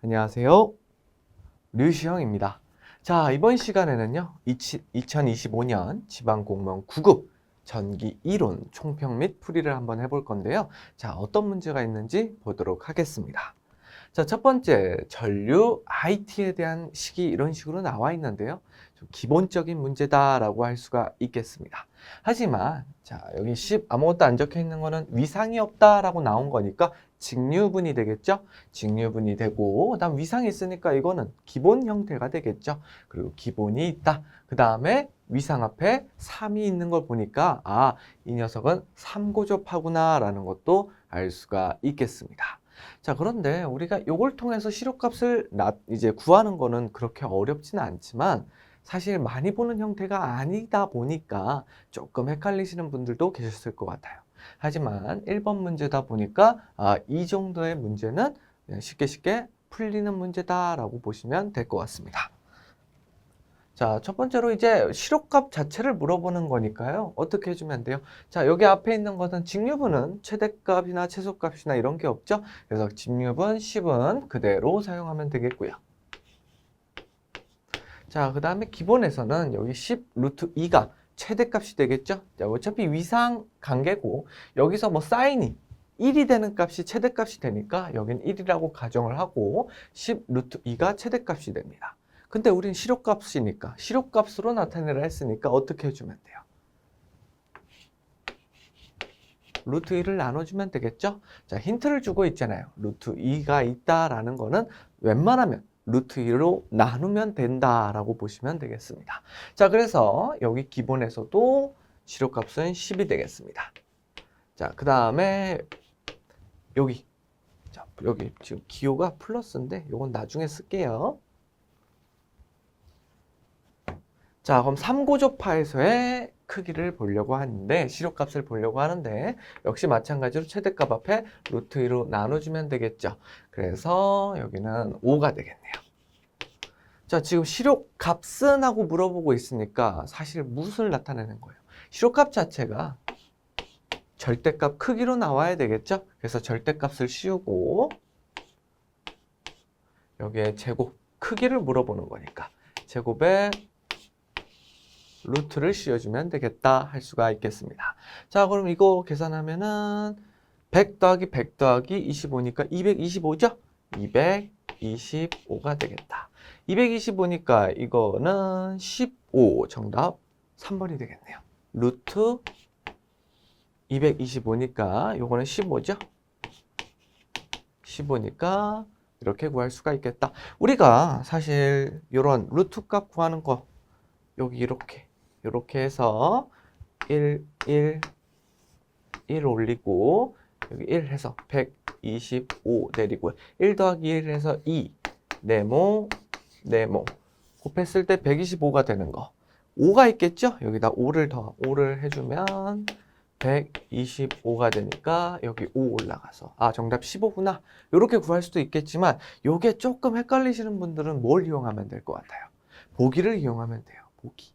안녕하세요. 류시형입니다. 자, 이번 시간에는요, 2025년 지방공무원 9급 전기 이론 총평 및 풀이를 한번 해볼 건데요. 자, 어떤 문제가 있는지 보도록 하겠습니다. 자, 첫 번째, 전류 IT에 대한 식이 이런 식으로 나와 있는데요. 좀 기본적인 문제다라고 할 수가 있겠습니다. 하지만, 자, 여기 10 아무것도 안 적혀 있는 거는 위상이 없다라고 나온 거니까 직류분이 되겠죠? 직류분이 되고, 그다음 위상이 있으니까 이거는 기본 형태가 되겠죠? 그리고 기본이 있다. 그 다음에 위상 앞에 3이 있는 걸 보니까, 아, 이 녀석은 3고접하구나라는 것도 알 수가 있겠습니다. 자, 그런데 우리가 이걸 통해서 시료값을 이제 구하는 거는 그렇게 어렵지는 않지만 사실 많이 보는 형태가 아니다 보니까 조금 헷갈리시는 분들도 계셨을 것 같아요. 하지만 1번 문제다 보니까 이 정도의 문제는 그냥 쉽게 풀리는 문제다라고 보시면 될 것 같습니다. 자, 첫 번째로 이제 시료값 자체를 물어보는 거니까요. 어떻게 해주면 돼요? 자, 여기 앞에 있는 것은 직류분은 최대값이나 최소값이나 이런 게 없죠? 그래서 직류분 10은 그대로 사용하면 되겠고요. 자, 그 다음에 기본에서는 여기 10 루트 2가 최대값이 되겠죠? 자, 어차피 위상 관계고 여기서 뭐 사인이 1이 되는 값이 최대값이 되니까 여긴 1이라고 가정을 하고 10 루트 2가 최대값이 됩니다. 근데 우린 시료값이니까 시료값으로 나타내라 했으니까 어떻게 해주면 돼요? 루트 2를 나눠주면 되겠죠? 자, 힌트를 주고 있잖아요. 루트 2가 있다라는 거는 웬만하면 루트 2로 나누면 된다라고 보시면 되겠습니다. 자, 그래서 여기 기본에서도 시료값은 10이 되겠습니다. 자, 그 다음에 여기 지금 기호가 플러스인데 이건 나중에 쓸게요. 자, 그럼 3고조파에서의 크기를 보려고 하는데 시료값을 보려고 하는데 역시 마찬가지로 최대값 앞에 루트 2로 나눠주면 되겠죠. 그래서 여기는 5가 되겠네요. 자, 지금 시료값은 하고 물어보고 있으니까 사실 무엇을 나타내는 거예요? 시료값 자체가 절대값 크기로 나와야 되겠죠. 그래서 절대값을 씌우고 여기에 제곱 크기를 물어보는 거니까 제곱에 루트를 씌워주면 되겠다 할 수가 있겠습니다. 자, 그럼 이거 계산하면은 100 더하기 100 더하기 25니까 225죠? 225가 되겠다. 225니까 이거는 15 정답 3번이 되겠네요. 루트 225니까 요거는 15죠? 15니까 이렇게 구할 수가 있겠다. 우리가 사실 이런 루트 값 구하는 거 여기 이렇게 해서 1 올리고 여기 1 해서 125 내리고 1 더하기 1 해서 2 네모 곱했을 때 125가 되는 거 5가 있겠죠? 여기다 5를 해주면 125가 되니까 여기 5 올라가서 정답 15구나 이렇게 구할 수도 있겠지만 요게 조금 헷갈리시는 분들은 뭘 이용하면 될 것 같아요? 보기를 이용하면 돼요. 보기.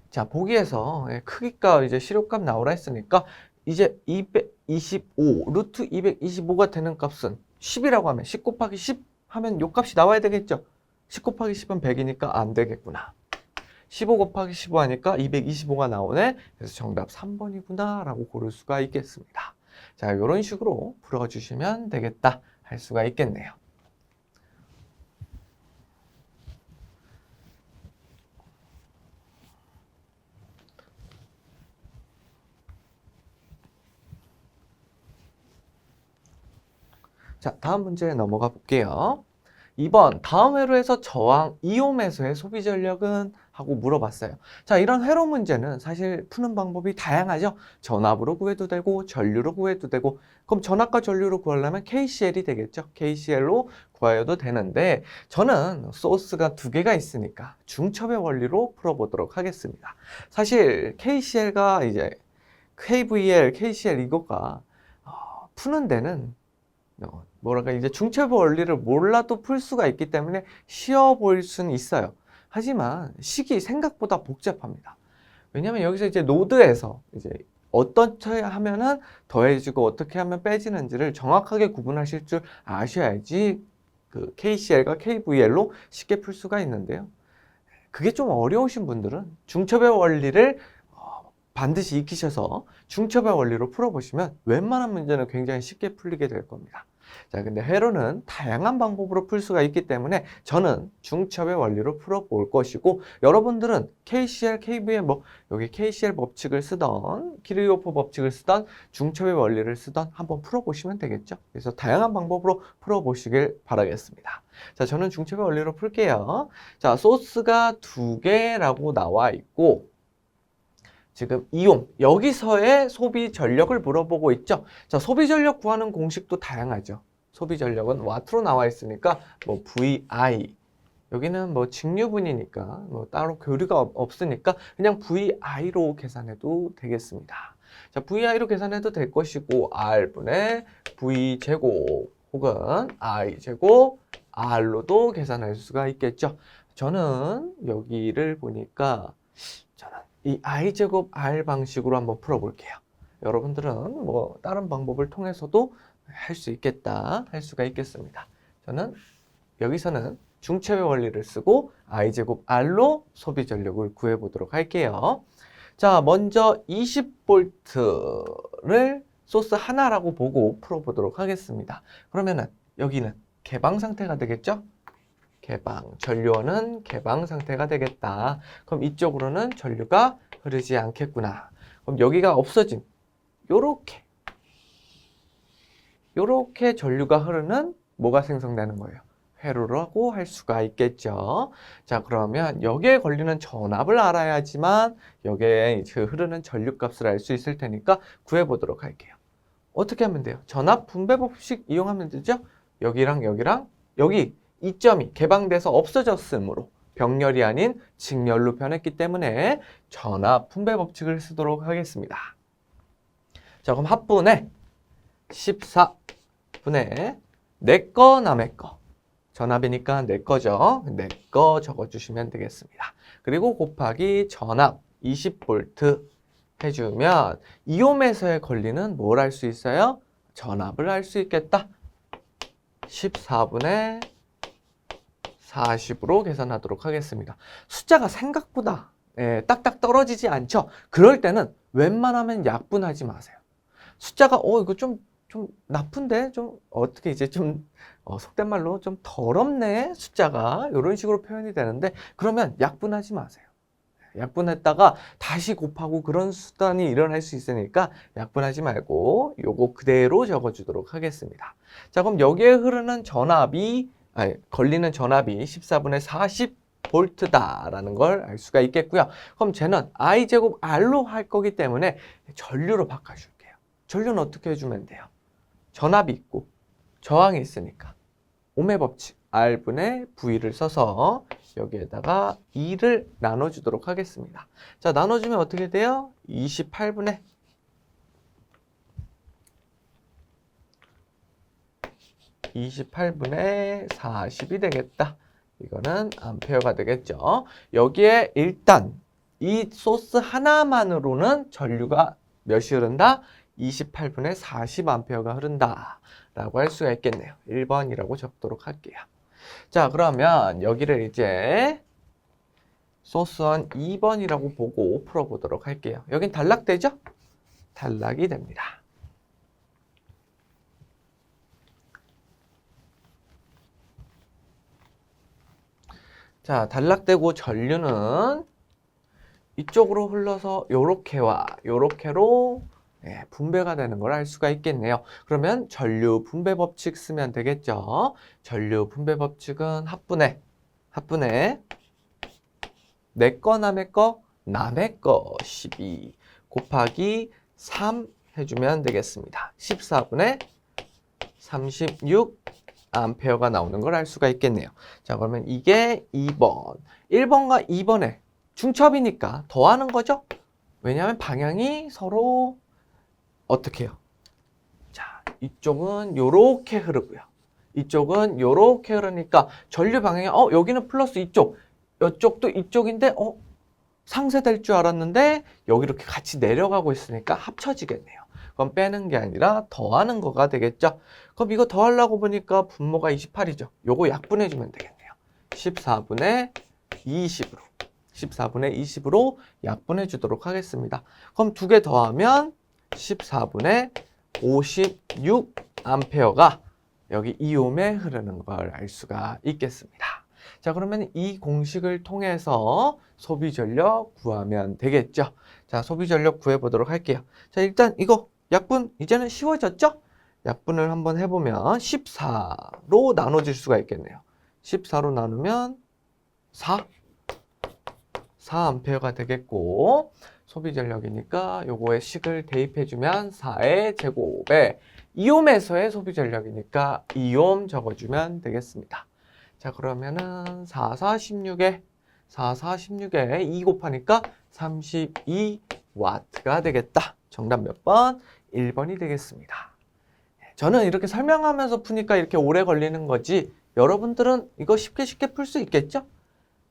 자, 보기에서 크기값 이제 시료값 나오라 했으니까 이제 225 루트 225가 되는 값은 10이라고 하면 10 곱하기 10 하면 요 값이 나와야 되겠죠. 10 곱하기 10은 100이니까 안 되겠구나. 15 곱하기 15 하니까 225가 나오네. 그래서 정답 3번이구나 라고 고를 수가 있겠습니다. 자, 이런 식으로 풀어주시면 되겠다 할 수가 있겠네요. 자, 다음 문제 넘어가 볼게요. 2번, 다음 회로에서 저항 2옴에서의 소비 전력은? 하고 물어봤어요. 자, 이런 회로 문제는 사실 푸는 방법이 다양하죠. 전압으로 구해도 되고 전류로 구해도 되고 그럼 전압과 전류로 구하려면 KCL이 되겠죠. KCL로 구하여도 되는데 저는 소스가 두 개가 있으니까 중첩의 원리로 풀어보도록 하겠습니다. 사실 KCL과 이제 KVL, KCL 이거가 푸는 데는 뭐랄까 이제 중첩의 원리를 몰라도 풀 수가 있기 때문에 쉬워 보일 수는 있어요. 하지만 식이 생각보다 복잡합니다. 왜냐면 여기서 이제 노드에서 이제 어떻게 하면은 더해지고 어떻게 하면 빼지는지를 정확하게 구분하실 줄 아셔야지 그 KCl과 KVL로 쉽게 풀 수가 있는데요. 그게 좀 어려우신 분들은 중첩의 원리를 반드시 익히셔서 중첩의 원리로 풀어보시면 웬만한 문제는 굉장히 쉽게 풀리게 될 겁니다. 자, 근데 회로는 다양한 방법으로 풀 수가 있기 때문에 저는 중첩의 원리로 풀어볼 것이고, 여러분들은 KCl, KVL, 여기 KCl 법칙을 쓰던, 키르호프 법칙을 쓰던, 중첩의 원리를 쓰던 한번 풀어보시면 되겠죠. 그래서 다양한 방법으로 풀어보시길 바라겠습니다. 자, 저는 중첩의 원리로 풀게요. 자, 소스가 2개라고 나와 있고, 지금 이온, 여기서의 소비 전력을 물어보고 있죠. 자, 소비 전력 구하는 공식도 다양하죠. 소비 전력은 와트로 나와 있으니까 VI, 여기는 직류분이니까 따로 교류가 없으니까 그냥 VI로 계산해도 되겠습니다. 자, VI로 계산해도 될 것이고, R분의 V제곱 혹은 I제곱 R로도 계산할 수가 있겠죠. 저는 여기를 보니까 이 i제곱 r 방식으로 한번 풀어볼게요. 여러분들은 다른 방법을 통해서도 할 수 있겠다, 할 수가 있겠습니다. 저는 여기서는 중첩의 원리를 쓰고 i제곱 r로 소비 전력을 구해보도록 할게요. 자, 먼저 20V를 소스 하나라고 보고 풀어보도록 하겠습니다. 그러면은 여기는 개방 상태가 되겠죠? 개방, 전류원은 개방 상태가 되겠다. 그럼 이쪽으로는 전류가 흐르지 않겠구나. 그럼 여기가 없어진 요렇게 전류가 흐르는 뭐가 생성되는 거예요? 회로라고 할 수가 있겠죠. 자, 그러면 여기에 걸리는 전압을 알아야지만 여기에 흐르는 전류값을 알 수 있을 테니까 구해보도록 할게요. 어떻게 하면 돼요? 전압 분배 법칙 이용하면 되죠? 여기랑 여기랑 여기 이점이 개방돼서 없어졌으므로 병렬이 아닌 직렬로 변했기 때문에 전압 분배 법칙을 쓰도록 하겠습니다. 자, 그럼 합분의 14분의 내 거 남의 거, 전압이니까 내 거죠. 내 거 적어주시면 되겠습니다. 그리고 곱하기 전압 20V 해주면 이옴에서의 권리는 뭘 할 수 있어요? 전압을 알 수 있겠다. 14분의 40으로 계산하도록 하겠습니다. 숫자가 생각보다 딱딱 떨어지지 않죠? 그럴 때는 웬만하면 약분하지 마세요. 숫자가 이거 좀 나쁜데? 좀 어떻게 이제 속된 말로 좀 더럽네? 숫자가 이런 식으로 표현이 되는데, 그러면 약분하지 마세요. 약분했다가 다시 곱하고 그런 수단이 일어날 수 있으니까 약분하지 말고 요거 그대로 적어주도록 하겠습니다. 자, 그럼 여기에 흐르는 전압이 걸리는 전압이 14분의 40V다라는 걸 알 수가 있겠고요. 그럼 쟤는 I제곱 R로 할 거기 때문에 전류로 바꿔줄게요. 전류는 어떻게 해주면 돼요? 전압이 있고 저항이 있으니까 옴의 법칙 R분의 V를 써서 여기에다가 2를 나눠주도록 하겠습니다. 자, 나눠주면 어떻게 돼요? 28분의 40이 되겠다. 이거는 암페어가 되겠죠. 여기에 일단 이 소스 하나만으로는 전류가 몇이 흐른다? 28분의 40암페어가 흐른다 라고 할 수가 있겠네요. 1번이라고 적도록 할게요. 자, 그러면 여기를 이제 소스원 2번이라고 보고 풀어보도록 할게요. 여긴 단락되죠? 단락이 됩니다. 자, 단락되고 전류는 이쪽으로 흘러서 요렇게와 요렇게로 분배가 되는 걸 알 수가 있겠네요. 그러면 전류 분배 법칙 쓰면 되겠죠. 전류 분배 법칙은 합분의 내 거 남의 거 12 곱하기 3 해주면 되겠습니다. 14분의 36 암페어가 나오는 걸 알 수가 있겠네요. 자, 그러면 이게 2번. 1번과 2번에 중첩이니까 더하는 거죠? 왜냐하면 방향이 서로 어떻게 해요? 자, 이쪽은 요렇게 흐르고요. 이쪽은 요렇게 흐르니까 전류 방향이 여기는 플러스 이쪽도 이쪽인데 상쇄될 줄 알았는데 여기 이렇게 같이 내려가고 있으니까 합쳐지겠네요. 그럼 빼는 게 아니라 더하는 거가 되겠죠. 그럼 이거 더하려고 보니까 분모가 28이죠. 요거 약분해주면 되겠네요. 14분의 20으로. 14분의 20으로 약분해 주도록 하겠습니다. 그럼 두 개 더하면 14분의 56A가 여기 이옴에 흐르는 걸 알 수가 있겠습니다. 자, 그러면 이 공식을 통해서 소비 전력 구하면 되겠죠. 자, 소비 전력 구해 보도록 할게요. 자, 일단 이거 약분 이제는 쉬워졌죠? 약분을 한번 해보면 14로 나눠질 수가 있겠네요. 14로 나누면 4A가 되겠고, 소비 전력이니까 요거에 식을 대입해주면 4의 제곱에 이옴에서의 소비 전력이니까 이옴 적어주면 되겠습니다. 자, 그러면은 4, 16에 2 곱하니까 32W가 되겠다. 정답 몇 번? 1번이 되겠습니다. 저는 이렇게 설명하면서 푸니까 이렇게 오래 걸리는 거지, 여러분들은 이거 쉽게 풀 수 있겠죠?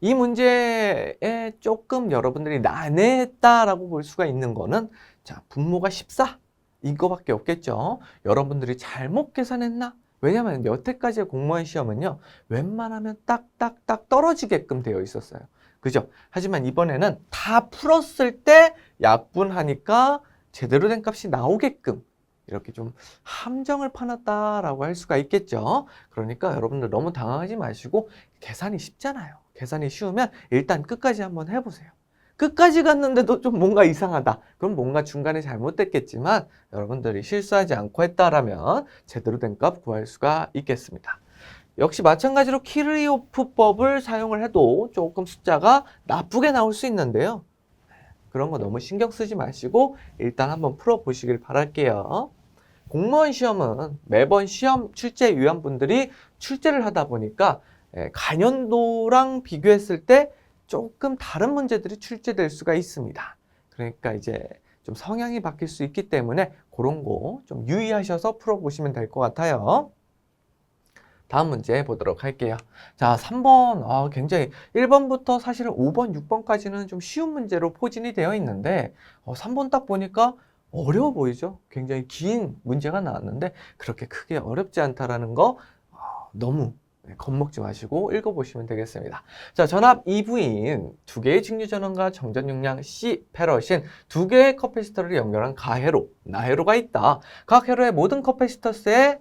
이 문제에 조금 여러분들이 난해했다라고 볼 수가 있는 거는, 자, 분모가 14 이거밖에 없겠죠. 여러분들이 잘못 계산했나? 왜냐하면 여태까지의 공무원 시험은요, 웬만하면 딱딱딱 떨어지게끔 되어 있었어요. 그죠? 하지만 이번에는 다 풀었을 때 약분하니까 제대로 된 값이 나오게끔 이렇게 좀 함정을 파놨다라고 할 수가 있겠죠. 그러니까 여러분들 너무 당황하지 마시고, 계산이 쉽잖아요. 계산이 쉬우면 일단 끝까지 한번 해보세요. 끝까지 갔는데도 좀 뭔가 이상하다. 그럼 뭔가 중간에 잘못됐겠지만 여러분들이 실수하지 않고 했다라면 제대로 된 값 구할 수가 있겠습니다. 역시 마찬가지로 키르이호프법을 사용을 해도 조금 숫자가 나쁘게 나올 수 있는데요. 그런 거 너무 신경 쓰지 마시고 일단 한번 풀어보시길 바랄게요. 공무원 시험은 매번 시험 출제 위원분들이 출제를 하다 보니까 간연도랑 비교했을 때 조금 다른 문제들이 출제될 수가 있습니다. 그러니까 이제 좀 성향이 바뀔 수 있기 때문에 그런 거 좀 유의하셔서 풀어보시면 될 것 같아요. 다음 문제 보도록 할게요. 자, 3번. 굉장히 1번부터 사실은 5번, 6번까지는 좀 쉬운 문제로 포진이 되어 있는데 3번 딱 보니까 어려워 보이죠? 굉장히 긴 문제가 나왔는데 그렇게 크게 어렵지 않다라는 거 너무 겁먹지 마시고 읽어보시면 되겠습니다. 자, 전압 EV인 두 개의 직류 전원과 정전 용량 C 페러신 두 개의 커패시터를 연결한 가회로, 나회로가 있다. 각 회로의 모든 커패시터의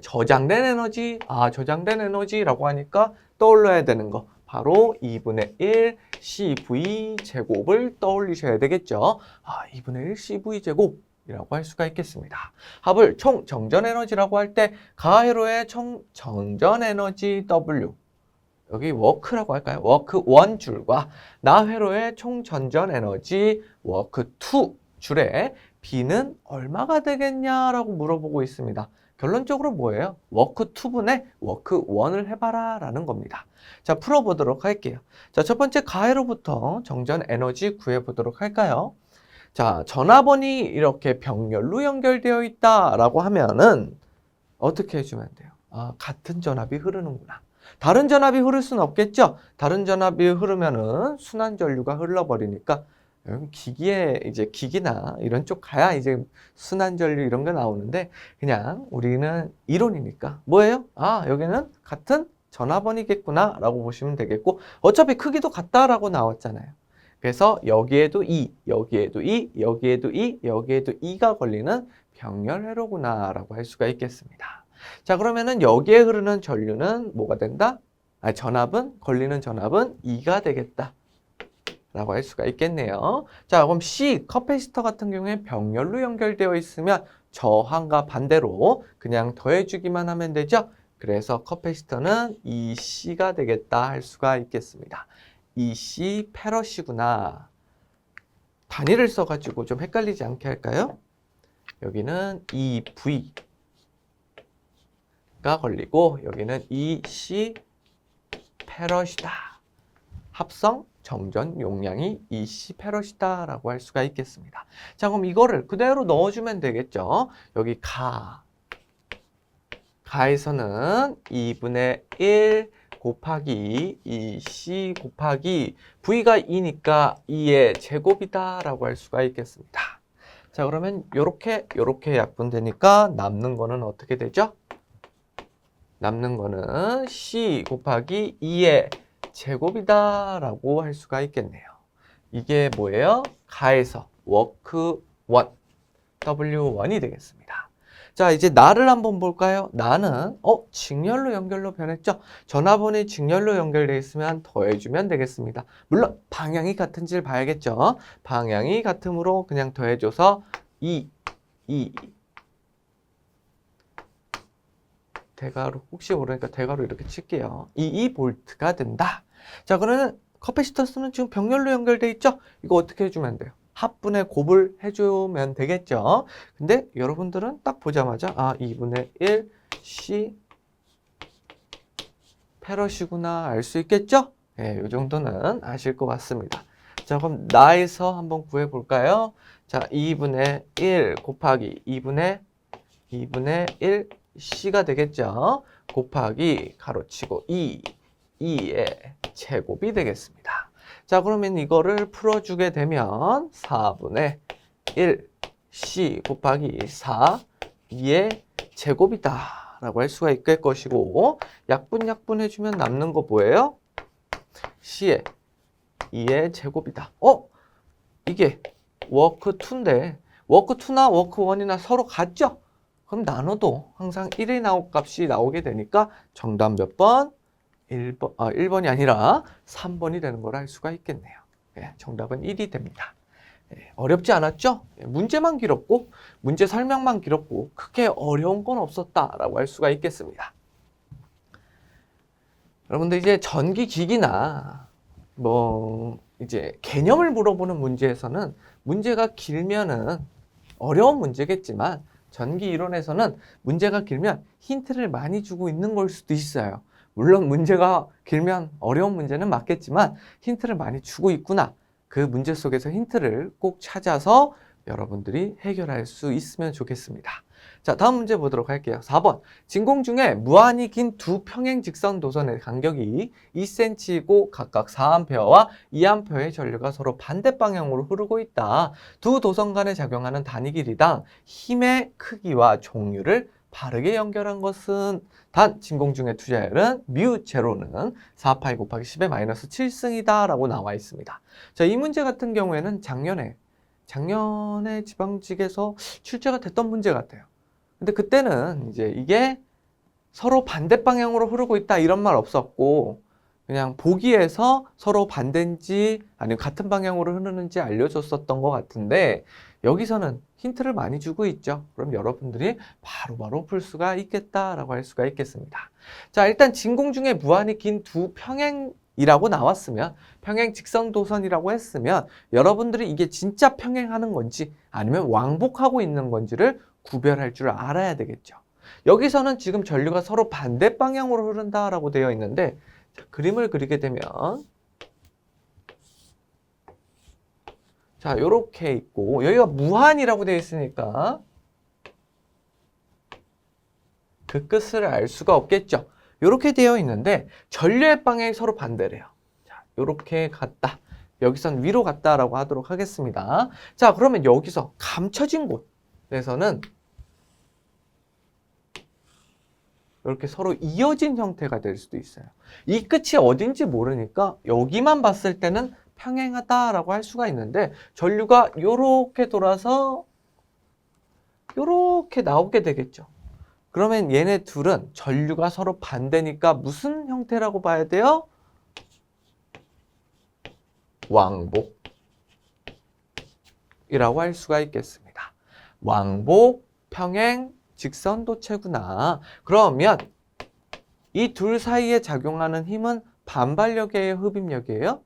저장된 에너지, 저장된 에너지라고 하니까 떠올려야 되는 거 바로 2분의 1 CV 제곱을 떠올리셔야 되겠죠. 2분의 1 CV 제곱 이라고 할 수가 있겠습니다. 합을 총 정전 에너지라고 할 때 가회로의 총 정전 에너지 W, 여기 워크라고 할까요? 워크 1줄과 나회로의 총 전전 에너지 워크 2줄에 B는 얼마가 되겠냐라고 물어보고 있습니다. 결론적으로 뭐예요? 워크 2분의 워크 1을 해봐라 라는 겁니다. 자, 풀어보도록 할게요. 자, 첫 번째 가회로부터 정전 에너지 구해보도록 할까요? 자, 전압원이 이렇게 병렬로 연결되어 있다라고 하면은 어떻게 해주면 돼요? 같은 전압이 흐르는구나. 다른 전압이 흐를 수는 없겠죠? 다른 전압이 흐르면은 순환 전류가 흘러버리니까 기기에 이제 기기나 이런 쪽 가야 이제 순환 전류 이런 게 나오는데 그냥 우리는 이론이니까 뭐예요? 여기는 같은 전압원이겠구나 라고 보시면 되겠고 어차피 크기도 같다라고 나왔잖아요. 그래서 여기에도 2, 여기에도 2, 여기에도 2, 여기에도 2가 걸리는 병렬회로구나 라고 할 수가 있겠습니다. 자, 그러면은 여기에 흐르는 전류는 뭐가 된다? 걸리는 전압은 2가 되겠다 라고 할 수가 있겠네요. 자, 그럼 C, 커패시터 같은 경우에 병렬로 연결되어 있으면 저항과 반대로 그냥 더해주기만 하면 되죠. 그래서 커패시터는 EC가 되겠다 할 수가 있겠습니다. EC 페러시구나. 단위를 써가지고 좀 헷갈리지 않게 할까요? 여기는 EV가 걸리고 여기는 EC 페러시다. 합성 정전 용량이 EC 페러시다 라고 할 수가 있겠습니다. 자, 그럼 이거를 그대로 넣어주면 되겠죠. 여기 가에서는 2분의 1 곱하기 2C 곱하기 V가 2니까 2의 제곱이다 라고 할 수가 있겠습니다. 자, 그러면 요렇게 약분되니까 남는 거는 어떻게 되죠? 남는 거는 C 곱하기 2의 제곱이다라고 할 수가 있겠네요. 이게 뭐예요? 가에서 워크 1, W1이 되겠습니다. 자, 이제 나를 한번 볼까요? 나는 직렬로 연결로 변했죠? 전화번호에 직렬로 연결되어 있으면 더해주면 되겠습니다. 물론 방향이 같은지를 봐야겠죠? 방향이 같으므로 그냥 더해줘서 2 대괄호, 혹시 모르니까 대괄호 이렇게 칠게요. 22V가 된다. 자, 그러면 커패시터스는 지금 병렬로 연결돼 있죠? 이거 어떻게 해주면 돼요? 합분의 곱을 해주면 되겠죠? 근데 여러분들은 딱 보자마자 2분의 1 C 패러시구나 알 수 있겠죠? 네, 이 정도는 아실 것 같습니다. 자, 그럼 나에서 한번 구해볼까요? 자, 2분의 1 곱하기 2분의 1 C가 되겠죠? 곱하기 가로치고 2의 제곱이 되겠습니다. 자, 그러면 이거를 풀어주게 되면 4분의 1 C 곱하기 4 2의 제곱이다 라고 할 수가 있을 것이고, 약분 해주면 남는 거 뭐예요? C의 2의 제곱이다. 이게 워크2인데 워크2나 워크1이나 서로 같죠? 그럼 나눠도 항상 1의 값이 나오게 되니까 정답 몇 번? 1번이 아니라 3번이 되는 걸 알 수가 있겠네요. 예, 정답은 1이 됩니다. 예, 어렵지 않았죠? 예, 문제만 길었고, 문제 설명만 길었고, 크게 어려운 건 없었다라고 할 수가 있겠습니다. 여러분들 이제 전기기기나 이제 개념을 물어보는 문제에서는 문제가 길면은 어려운 문제겠지만 전기 이론에서는 문제가 길면 힌트를 많이 주고 있는 걸 수도 있어요. 물론 문제가 길면 어려운 문제는 맞겠지만 힌트를 많이 주고 있구나. 그 문제 속에서 힌트를 꼭 찾아서 여러분들이 해결할 수 있으면 좋겠습니다. 자, 다음 문제 보도록 할게요. 4번. 진공 중에 무한히 긴 두 평행 직선 도선의 간격이 2cm이고 각각 4A와 2A의 전류가 서로 반대 방향으로 흐르고 있다. 두 도선 간에 작용하는 단위 길이당 힘의 크기와 종류를 바르게 연결한 것은 단 진공 중의 투자율은 μ0는 4파이 곱하기 10의 마이너스 7승이다 라고 나와 있습니다. 자, 이 문제 같은 경우에는 작년에 지방직에서 출제가 됐던 문제 같아요. 근데 그때는 이제 이게 서로 반대 방향으로 흐르고 있다 이런 말 없었고, 그냥 보기에서 서로 반대인지 아니면 같은 방향으로 흐르는지 알려줬었던 것 같은데, 여기서는 힌트를 많이 주고 있죠. 그럼 여러분들이 바로바로 풀 수가 있겠다라고 할 수가 있겠습니다. 자, 일단 진공 중에 무한히 긴 두 평행이라고 나왔으면, 평행 직선 도선이라고 했으면 여러분들이 이게 진짜 평행하는 건지 아니면 왕복하고 있는 건지를 구별할 줄 알아야 되겠죠. 여기서는 지금 전류가 서로 반대 방향으로 흐른다라고 되어 있는데, 자, 그림을 그리게 되면 자, 요렇게 있고 여기가 무한이라고 되어 있으니까 그 끝을 알 수가 없겠죠. 요렇게 되어 있는데 전류의 방향이 서로 반대래요. 자, 요렇게 갔다. 여기선 위로 갔다라고 하도록 하겠습니다. 자, 그러면 여기서 감춰진 곳에서는 이렇게 서로 이어진 형태가 될 수도 있어요. 이 끝이 어딘지 모르니까 여기만 봤을 때는 평행하다라고 할 수가 있는데, 전류가 이렇게 돌아서 이렇게 나오게 되겠죠. 그러면 얘네 둘은 전류가 서로 반대니까 무슨 형태라고 봐야 돼요? 왕복이라고 할 수가 있겠습니다. 왕복, 평행, 직선도체구나. 그러면 이 둘 사이에 작용하는 힘은 반발력이에요, 흡입력이에요?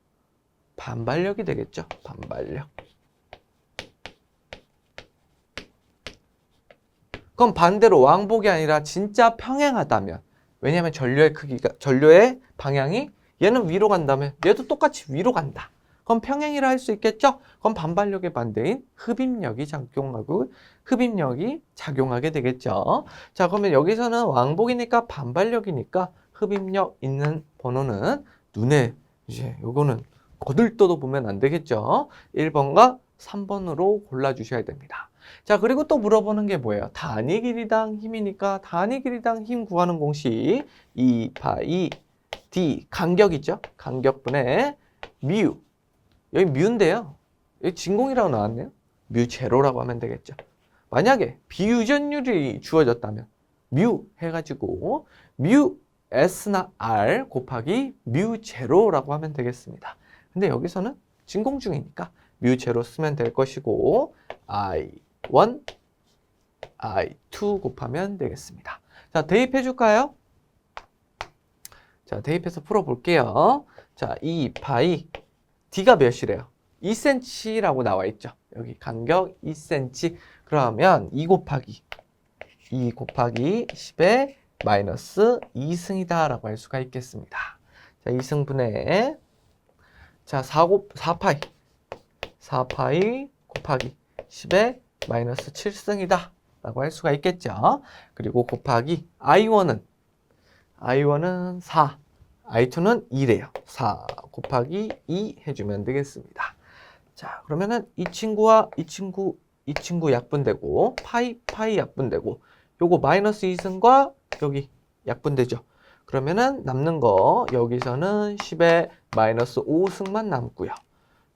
반발력이 되겠죠. 반발력. 그럼 반대로 왕복이 아니라 진짜 평행하다면, 왜냐하면 전류의 방향이 얘는 위로 간다면 얘도 똑같이 위로 간다. 그럼 평행이라 할 수 있겠죠? 그럼 반발력의 반대인 흡입력이 작용하게 되겠죠. 자, 그러면 여기서는 왕복이니까 반발력이니까 흡입력 있는 번호는 눈에 이제 요거는 거들떠도 보면 안 되겠죠. 1번과 3번으로 골라주셔야 됩니다. 자, 그리고 또 물어보는 게 뭐예요? 단위 길이당 힘이니까 단위 길이당 힘 구하는 공식 2파이 d 간격이죠. 간격분의 뮤. 여기 뮤인데요. 여기 진공이라고 나왔네요. 뮤 제로라고 하면 되겠죠. 만약에 비유전율이 주어졌다면 뮤 해가지고 뮤 S나 R 곱하기 뮤 제로라고 하면 되겠습니다. 근데 여기서는 진공 중이니까 뮤 제로 쓰면 될 것이고 I1, I2 곱하면 되겠습니다. 자, 대입해 줄까요? 자, 대입해서 풀어볼게요. 자, 2파이 D가 몇이래요? 2cm라고 나와 있죠. 여기 간격 2cm. 그러면 2 곱하기 10의 마이너스 2승이다 라고 할 수가 있겠습니다. 자, 2승분의 자, 4파이 곱하기 10의 마이너스 7승이다 라고 할 수가 있겠죠. 그리고 곱하기 I1은 4, I2는 2래요. 4 곱하기 2 해주면 되겠습니다. 자, 그러면은 이 친구와 이 친구 약분되고 파이 약분되고 요거 마이너스 2승과 여기 약분되죠. 그러면은 남는 거 여기서는 10의 마이너스 5승만 남고요.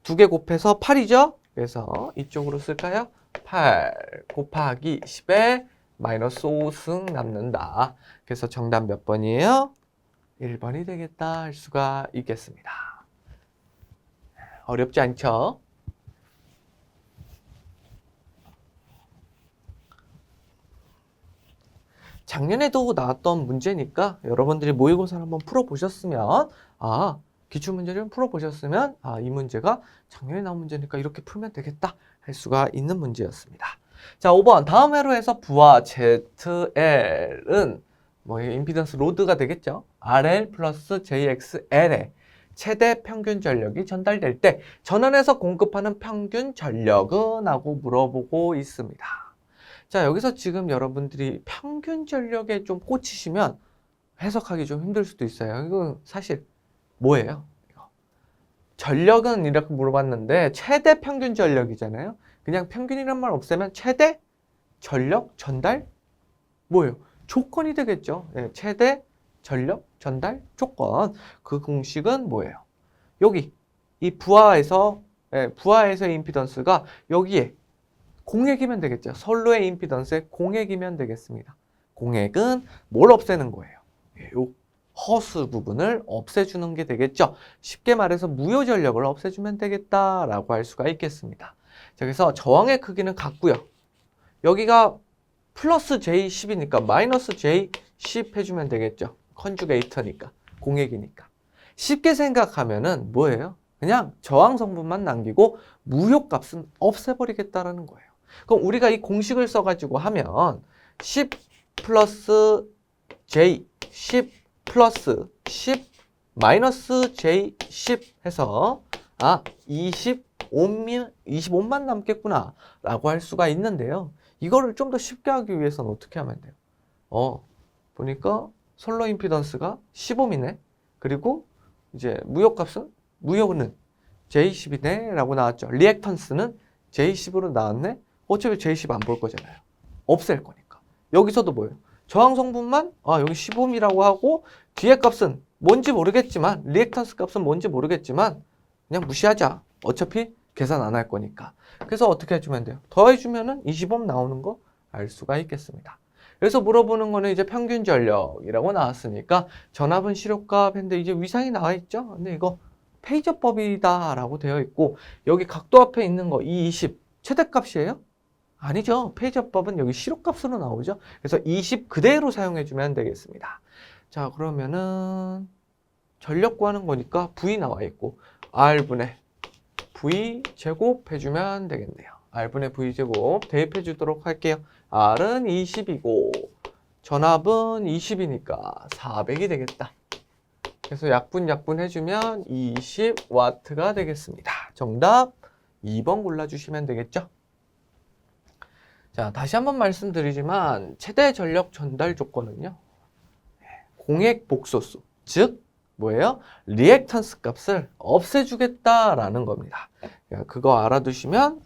두 개 곱해서 8이죠. 그래서 이쪽으로 쓸까요? 8 곱하기 10의 마이너스 5승 남는다. 그래서 정답 몇 번이에요? 1번이 되겠다 할 수가 있겠습니다. 어렵지 않죠? 작년에도 나왔던 문제니까 여러분들이 모의고사를 한번 풀어보셨으면 기출문제를 풀어보셨으면 이 문제가 작년에 나온 문제니까 이렇게 풀면 되겠다 할 수가 있는 문제였습니다. 자, 5번 다음 회로에서 부하 ZL은 임피던스 로드가 되겠죠. RL 플러스 JXL의 최대 평균 전력이 전달될 때 전원에서 공급하는 평균 전력은? 하고 물어보고 있습니다. 자, 여기서 지금 여러분들이 평균 전력에 좀 꽂히시면 해석하기 좀 힘들 수도 있어요. 이거 사실 뭐예요? 전력은 이렇게 물어봤는데 최대 평균 전력이잖아요. 그냥 평균이란 말 없애면 최대 전력 전달 뭐예요? 조건이 되겠죠. 네, 최대 전력 전달 조건. 그 공식은 뭐예요? 여기 이 부하에서의 임피던스가 여기에 공액이면 되겠죠. 선로의 임피던스의 공액이면 되겠습니다. 공액은 뭘 없애는 거예요? 요 허수 부분을 없애주는 게 되겠죠. 쉽게 말해서 무효 전력을 없애주면 되겠다라고 할 수가 있겠습니다. 자, 그래서 저항의 크기는 같고요. 여기가 플러스 J10이니까 마이너스 J10 해주면 되겠죠. 컨주게이터니까, 공액이니까. 쉽게 생각하면은 뭐예요? 그냥 저항 성분만 남기고 무효 값은 없애버리겠다라는 거예요. 그럼 우리가 이 공식을 써가지고 하면 10 플러스 J 10 플러스 10 마이너스 J10 해서 25만 남겠구나 라고 할 수가 있는데요. 이거를 좀 더 쉽게 하기 위해서는 어떻게 하면 돼요? 보니까 선로 임피던스가 15이네. 그리고 이제 무효값은 무효는 J10이네 라고 나왔죠. 리액턴스는 J10으로 나왔네. 어차피 J10 안 볼 거잖아요. 없앨 거니까. 여기서도 뭐예요? 저항 성분만 여기 15이라고 하고 뒤에 값은 뭔지 모르겠지만 리액턴스 값은 뭔지 모르겠지만 그냥 무시하자. 어차피 계산 안 할 거니까. 그래서 어떻게 해주면 돼요? 더해주면은 25 나오는 거 알 수가 있겠습니다. 그래서 물어보는 거는 이제 평균 전력이라고 나왔으니까 전압은 시력값 했는데 이제 위상이 나와 있죠? 근데 이거 페이저법이다 라고 되어 있고 여기 각도 앞에 있는 거 20 최대값이에요? 아니죠. 페이저법은 여기 시력값으로 나오죠. 그래서 20 그대로 사용해주면 되겠습니다. 자, 그러면은 전력 구하는 거니까 V 나와 있고 R분의 V 제곱 해주면 되겠네요. R분의 V 제곱 대입해 주도록 할게요. R은 20이고 전압은 20이니까 400이 되겠다. 그래서 약분 해주면 20W가 되겠습니다. 정답 2번 골라주시면 되겠죠. 자, 다시 한번 말씀드리지만 최대 전력 전달 조건은요. 공액 복소수, 즉 뭐예요? 리액턴스 값을 없애주겠다라는 겁니다. 그거 알아두시면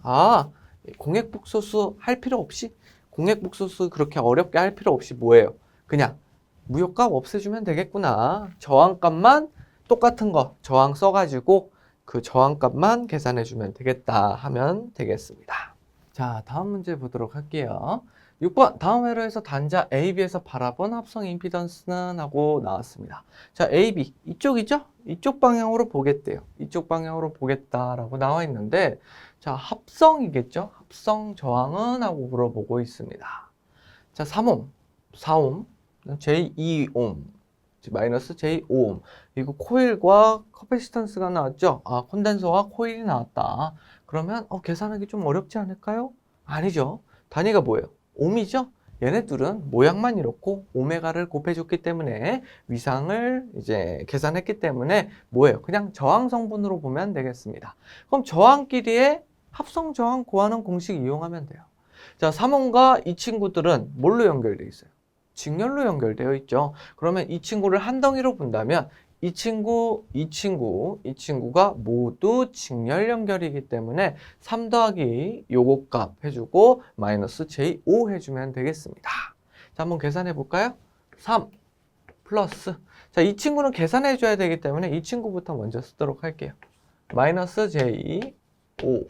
공획복소수 할 필요 없이, 공획복소수 그렇게 어렵게 할 필요 없이 뭐예요? 그냥 무효값 없애주면 되겠구나. 저항값만 똑같은 거 저항 써가지고 그 저항값만 계산해주면 되겠다 하면 되겠습니다. 자, 다음 문제 보도록 할게요. 6번, 다음 회로에서 단자 AB에서 바라본 합성 임피던스는 하고 나왔습니다. 자, AB 이쪽이죠? 이쪽 방향으로 보겠대요. 이쪽 방향으로 보겠다라고 나와 있는데, 자, 합성이겠죠? 합성 저항은 하고 물어보고 있습니다. 자, 3옴, 4옴, J2옴, 마이너스 J5옴. 이거 코일과 커패시턴스가 나왔죠? 아, 콘덴서와 코일이 나왔다. 그러면 계산하기 좀 어렵지 않을까요? 아니죠. 단위가 뭐예요? 옴이죠? 얘네들은 모양만 이렇고 오메가를 곱해줬기 때문에 위상을 이제 계산했기 때문에 뭐예요? 그냥 저항 성분으로 보면 되겠습니다. 그럼 저항끼리의 합성 저항 구하는 공식 이용하면 돼요. 자, 3옴과 이 친구들은 뭘로 연결되어 있어요? 직렬로 연결되어 있죠. 그러면 이 친구를 한 덩이로 본다면 이 친구가 모두 직렬 연결이기 때문에 3 더하기 요거 값 해주고 마이너스 J5 해주면 되겠습니다. 자, 한번 계산해 볼까요? 3 플러스, 자, 이 친구는 계산해 줘야 되기 때문에 이 친구부터 먼저 쓰도록 할게요. 마이너스 J5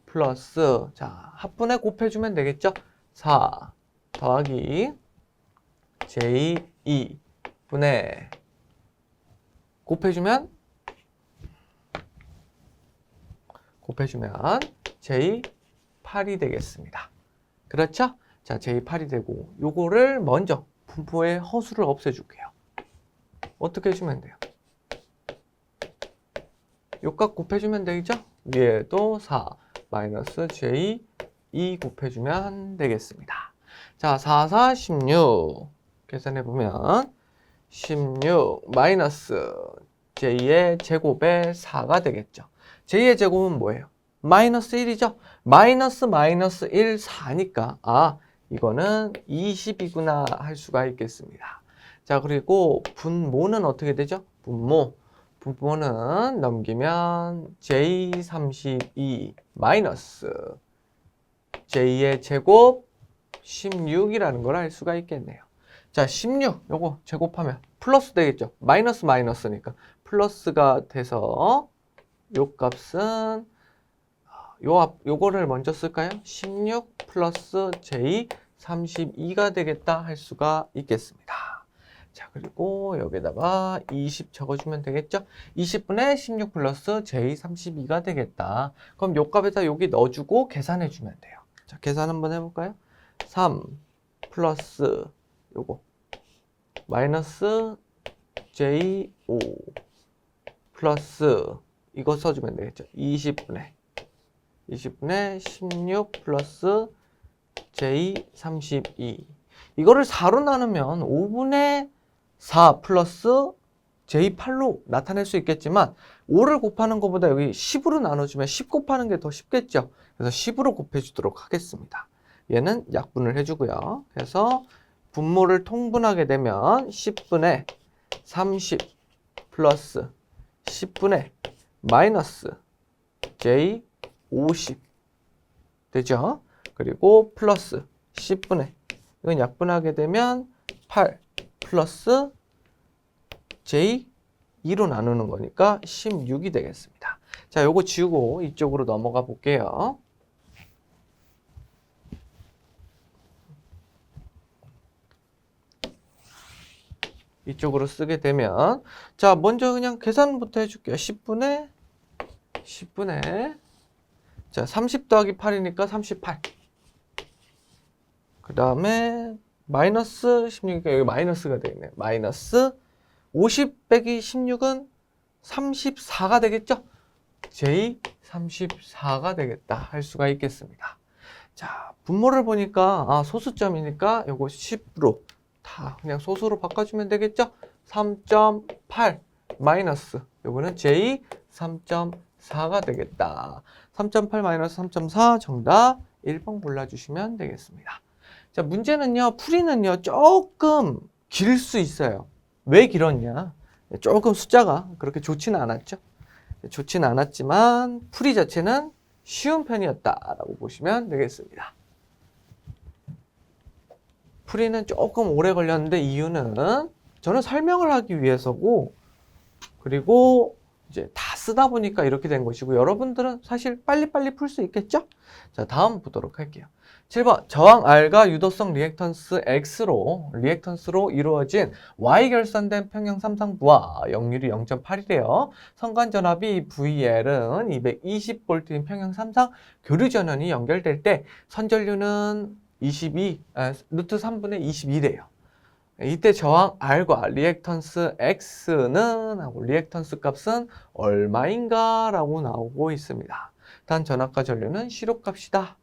플러스, 자, 합분에 곱해주면 되겠죠? 4 더하기 J2 분의 곱해주면 J8이 되겠습니다. 그렇죠? 자, J8이 되고 요거를 먼저 분포의 허수를 없애줄게요. 어떻게 해주면 돼요? 요 값 곱해주면 되겠죠? 위에도 4 마이너스 J2 곱해주면 되겠습니다. 자, 4, 4, 16 계산해보면 16 마이너스 J의 제곱에 4가 되겠죠. J의 제곱은 뭐예요? 마이너스 1이죠. 마이너스 1, 4니까 아, 이거는 20이구나 할 수가 있겠습니다. 자, 그리고 분모는 어떻게 되죠? 분모는 넘기면 J32 마이너스 J의 제곱 16이라는 걸 알 수가 있겠네요. 자, 16 요거 제곱하면 플러스 되겠죠. 마이너스니까 플러스가 돼서 요 값은 요거를 먼저 쓸까요? 16 플러스 J32가 되겠다 할 수가 있겠습니다. 자, 그리고 여기다가 20 적어주면 되겠죠? 20분의 16 플러스 J32가 되겠다. 그럼 요 값에다 여기 넣어주고 계산해주면 돼요. 자, 계산 한번 해볼까요? 3 플러스 요거 마이너스 J5 플러스 이거 써주면 되겠죠. 20분의 16 플러스 J32 이거를 4로 나누면 5분의 4 플러스 J8로 나타낼 수 있겠지만 5를 곱하는 것보다 여기 10으로 나눠주면 10 곱하는 게 더 쉽겠죠. 그래서 10으로 곱해주도록 하겠습니다. 얘는 약분을 해주고요. 그래서 분모를 통분하게 되면 10분의 30 플러스 10분의 마이너스 J50 되죠? 그리고 플러스 10분의 이건 약분하게 되면 8 플러스 J2로 나누는 거니까 16이 되겠습니다. 자, 요거 지우고 이쪽으로 넘어가 볼게요. 이쪽으로 쓰게 되면 자, 먼저 그냥 계산부터 해줄게요. 10분의 자, 30 더하기 8이니까 38. 그 다음에 마이너스 16이니까 여기 마이너스가 되겠네요. 마이너스 50 빼기 16은 34가 되겠죠? J34가 되겠다 할 수가 있겠습니다. 자, 분모를 보니까 소수점이니까 요거 10으로 다 그냥 소수로 바꿔주면 되겠죠? 3.8 마이너스 요거는 J 3.4가 되겠다. 3.8 마이너스 3.4 정답 1번 골라주시면 되겠습니다. 자, 문제는요, 풀이는요, 조금 길 수 있어요. 왜 길었냐? 조금 숫자가 그렇게 좋지는 않았죠. 좋지는 않았지만 풀이 자체는 쉬운 편이었다라고 보시면 되겠습니다. 풀이는 조금 오래 걸렸는데 이유는 저는 설명을 하기 위해서고, 그리고 이제 다 쓰다 보니까 이렇게 된 것이고, 여러분들은 사실 빨리빨리 풀 수 있겠죠? 자, 다음 보도록 할게요. 7번 저항 R과 유도성 리액턴스 리액턴스로 이루어진 Y 결선된 평형 삼성부와 역률이 0.8이래요. 선관전압이 VL은 220V인 평형 삼성 교류 전원이 연결될 때 선전류는 루트 3분의 22래요. 이때 저항 R과 리액턴스 X는 하고 리액턴스 값은 얼마인가 라고 나오고 있습니다. 단 전압과 전류는 시료값이다.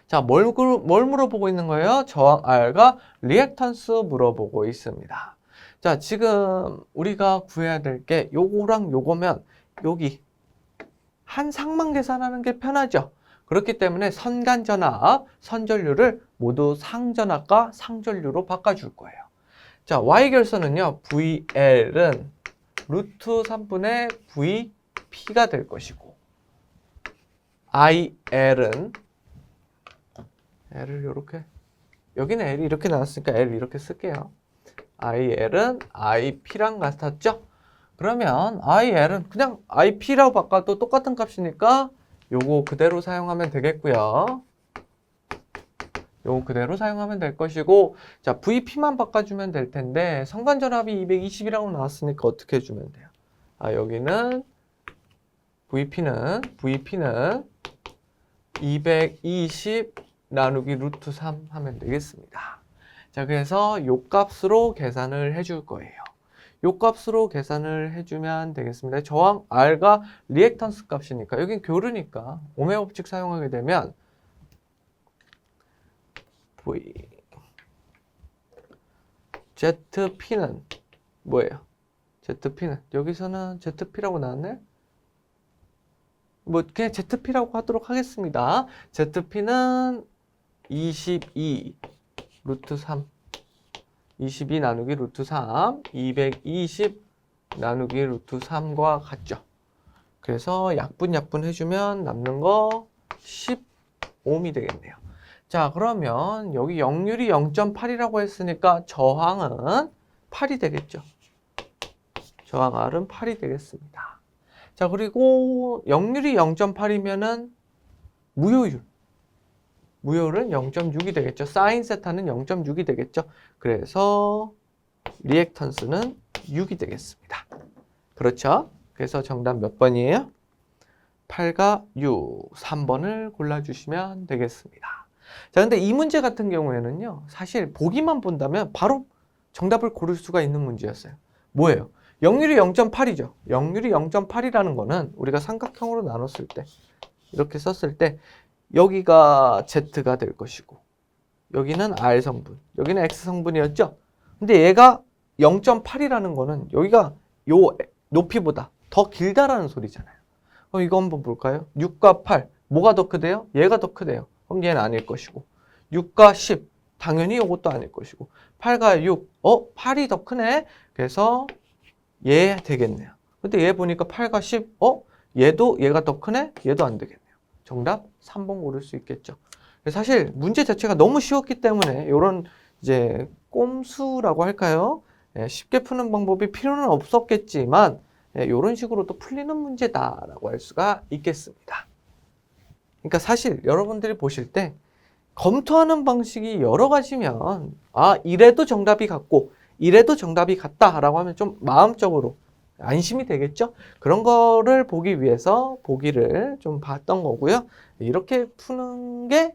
자, 뭘 물어보고 있는 거예요? 저항 R과 리액턴스 물어보고 있습니다. 자, 지금 우리가 구해야 될 게 요거랑 요거면 여기 한 상만 계산하는 게 편하죠. 그렇기 때문에 선간전압, 선전류를 모두 상전압과 상전류로 바꿔줄 거예요. 자, Y결선은요, VL은 루트 3분의 VP가 될 것이고, IL은 L을 이렇게, 여기는 L이 이렇게 나왔으니까 L 이렇게 쓸게요. IL은 IP랑 같았죠? 그러면 IL은 그냥 IP라고 바꿔도 똑같은 값이니까 요거 그대로 사용하면 되겠고요. 요거 그대로 사용하면 될 것이고, 자, VP만 바꿔주면 될 텐데, 선관전압이 220이라고 나왔으니까 어떻게 해주면 돼요? 아, 여기는 VP는 220 나누기 루트 3 하면 되겠습니다. 자, 그래서 요 값으로 계산을 해줄 거예요. 요 값으로 계산을 해주면 되겠습니다. 저항 R과 리액턴스 값이니까, 여긴 교류니까 오메 법칙 사용하게 되면 ZP는 뭐예요? ZP는 여기서는 ZP라고 나왔네? 뭐 그냥 ZP라고 하도록 하겠습니다. ZP는 22 루트 3 22 나누기 루트 3 220 나누기 루트 3과 같죠. 그래서 약분 해주면 남는 거 10옴이 되겠네요. 자, 그러면 여기 역률이 0.8이라고 했으니까 저항은 8이 되겠죠. 저항 R은 8이 되겠습니다. 자, 그리고 역률이 0.8이면은 무효율은 0.6이 되겠죠. 사인 세타는 0.6이 되겠죠. 그래서 리액턴스는 6이 되겠습니다. 그렇죠? 그래서 정답 몇 번이에요? 8과 6, 3번을 골라주시면 되겠습니다. 자, 근데 이 문제 같은 경우에는요, 사실 보기만 본다면 바로 정답을 고를 수가 있는 문제였어요. 뭐예요? 역률이 0.8이죠. 역률이 0.8이라는 거는 우리가 삼각형으로 나눴을 때, 이렇게 썼을 때, 여기가 Z가 될 것이고, 여기는 R 성분, 여기는 X 성분이었죠? 근데 얘가 0.8이라는 거는 여기가 요 높이보다 더 길다라는 소리잖아요. 그럼 이거 한번 볼까요? 6과 8, 뭐가 더 크대요? 얘가 더 크대요. 그럼 얘는 아닐 것이고, 6과 10, 당연히 이것도 아닐 것이고, 8과 6, 8이 더 크네? 그래서 얘 되겠네요. 근데 얘 보니까 8과 10, 얘가 더 크네? 얘도 안 되겠네요. 정답 3번 고를 수 있겠죠. 사실 문제 자체가 너무 쉬웠기 때문에 이런 이제 꼼수라고 할까요? 쉽게 푸는 방법이 필요는 없었겠지만 이런 식으로 또 풀리는 문제다라고 할 수가 있겠습니다. 그러니까 사실 여러분들이 보실 때 검토하는 방식이 여러 가지면 이래도 정답이 같고 이래도 정답이 같다라고 하면 좀 마음적으로 안심이 되겠죠? 그런 거를 보기 위해서 보기를 좀 봤던 거고요. 이렇게 푸는 게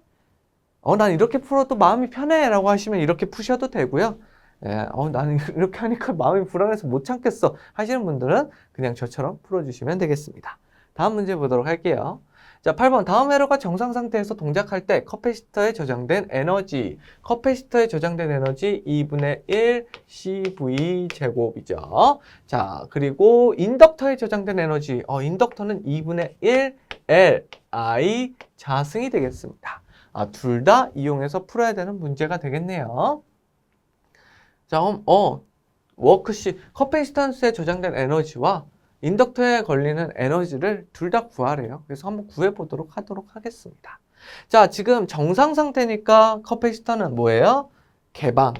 난 이렇게 풀어도 마음이 편해 라고 하시면 이렇게 푸셔도 되고요. 나는 이렇게 하니까 마음이 불안해서 못 참겠어 하시는 분들은 그냥 저처럼 풀어주시면 되겠습니다. 다음 문제 보도록 할게요. 자, 8번 다음 회로가 정상 상태에서 동작할 때 커패시터에 저장된 에너지, 커패시터에 저장된 에너지 2분의 1 CV 제곱이죠. 자, 그리고 인덕터에 저장된 에너지, 인덕터는 2분의 1 Li 자승이 되겠습니다. 둘 다 이용해서 풀어야 되는 문제가 되겠네요. 자, 그럼 커패시턴스에 저장된 에너지와 인덕터에 걸리는 에너지를 둘 다 구하래요. 그래서 한번 구해보도록 하겠습니다. 자, 지금 정상 상태니까 커패시터는 뭐예요? 개방.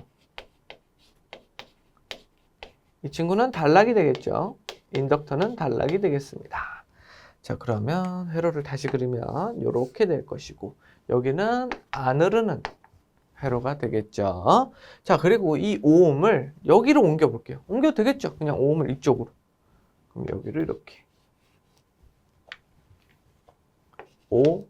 이 친구는 단락이 되겠죠. 인덕터는 단락이 되겠습니다. 자, 그러면 회로를 다시 그리면 이렇게 될 것이고, 여기는 안 흐르는 회로가 되겠죠. 자, 그리고 이 오음을 여기로 옮겨 볼게요. 옮겨도 되겠죠? 그냥 오음을 이쪽으로. 그럼 여기를 이렇게. 오음.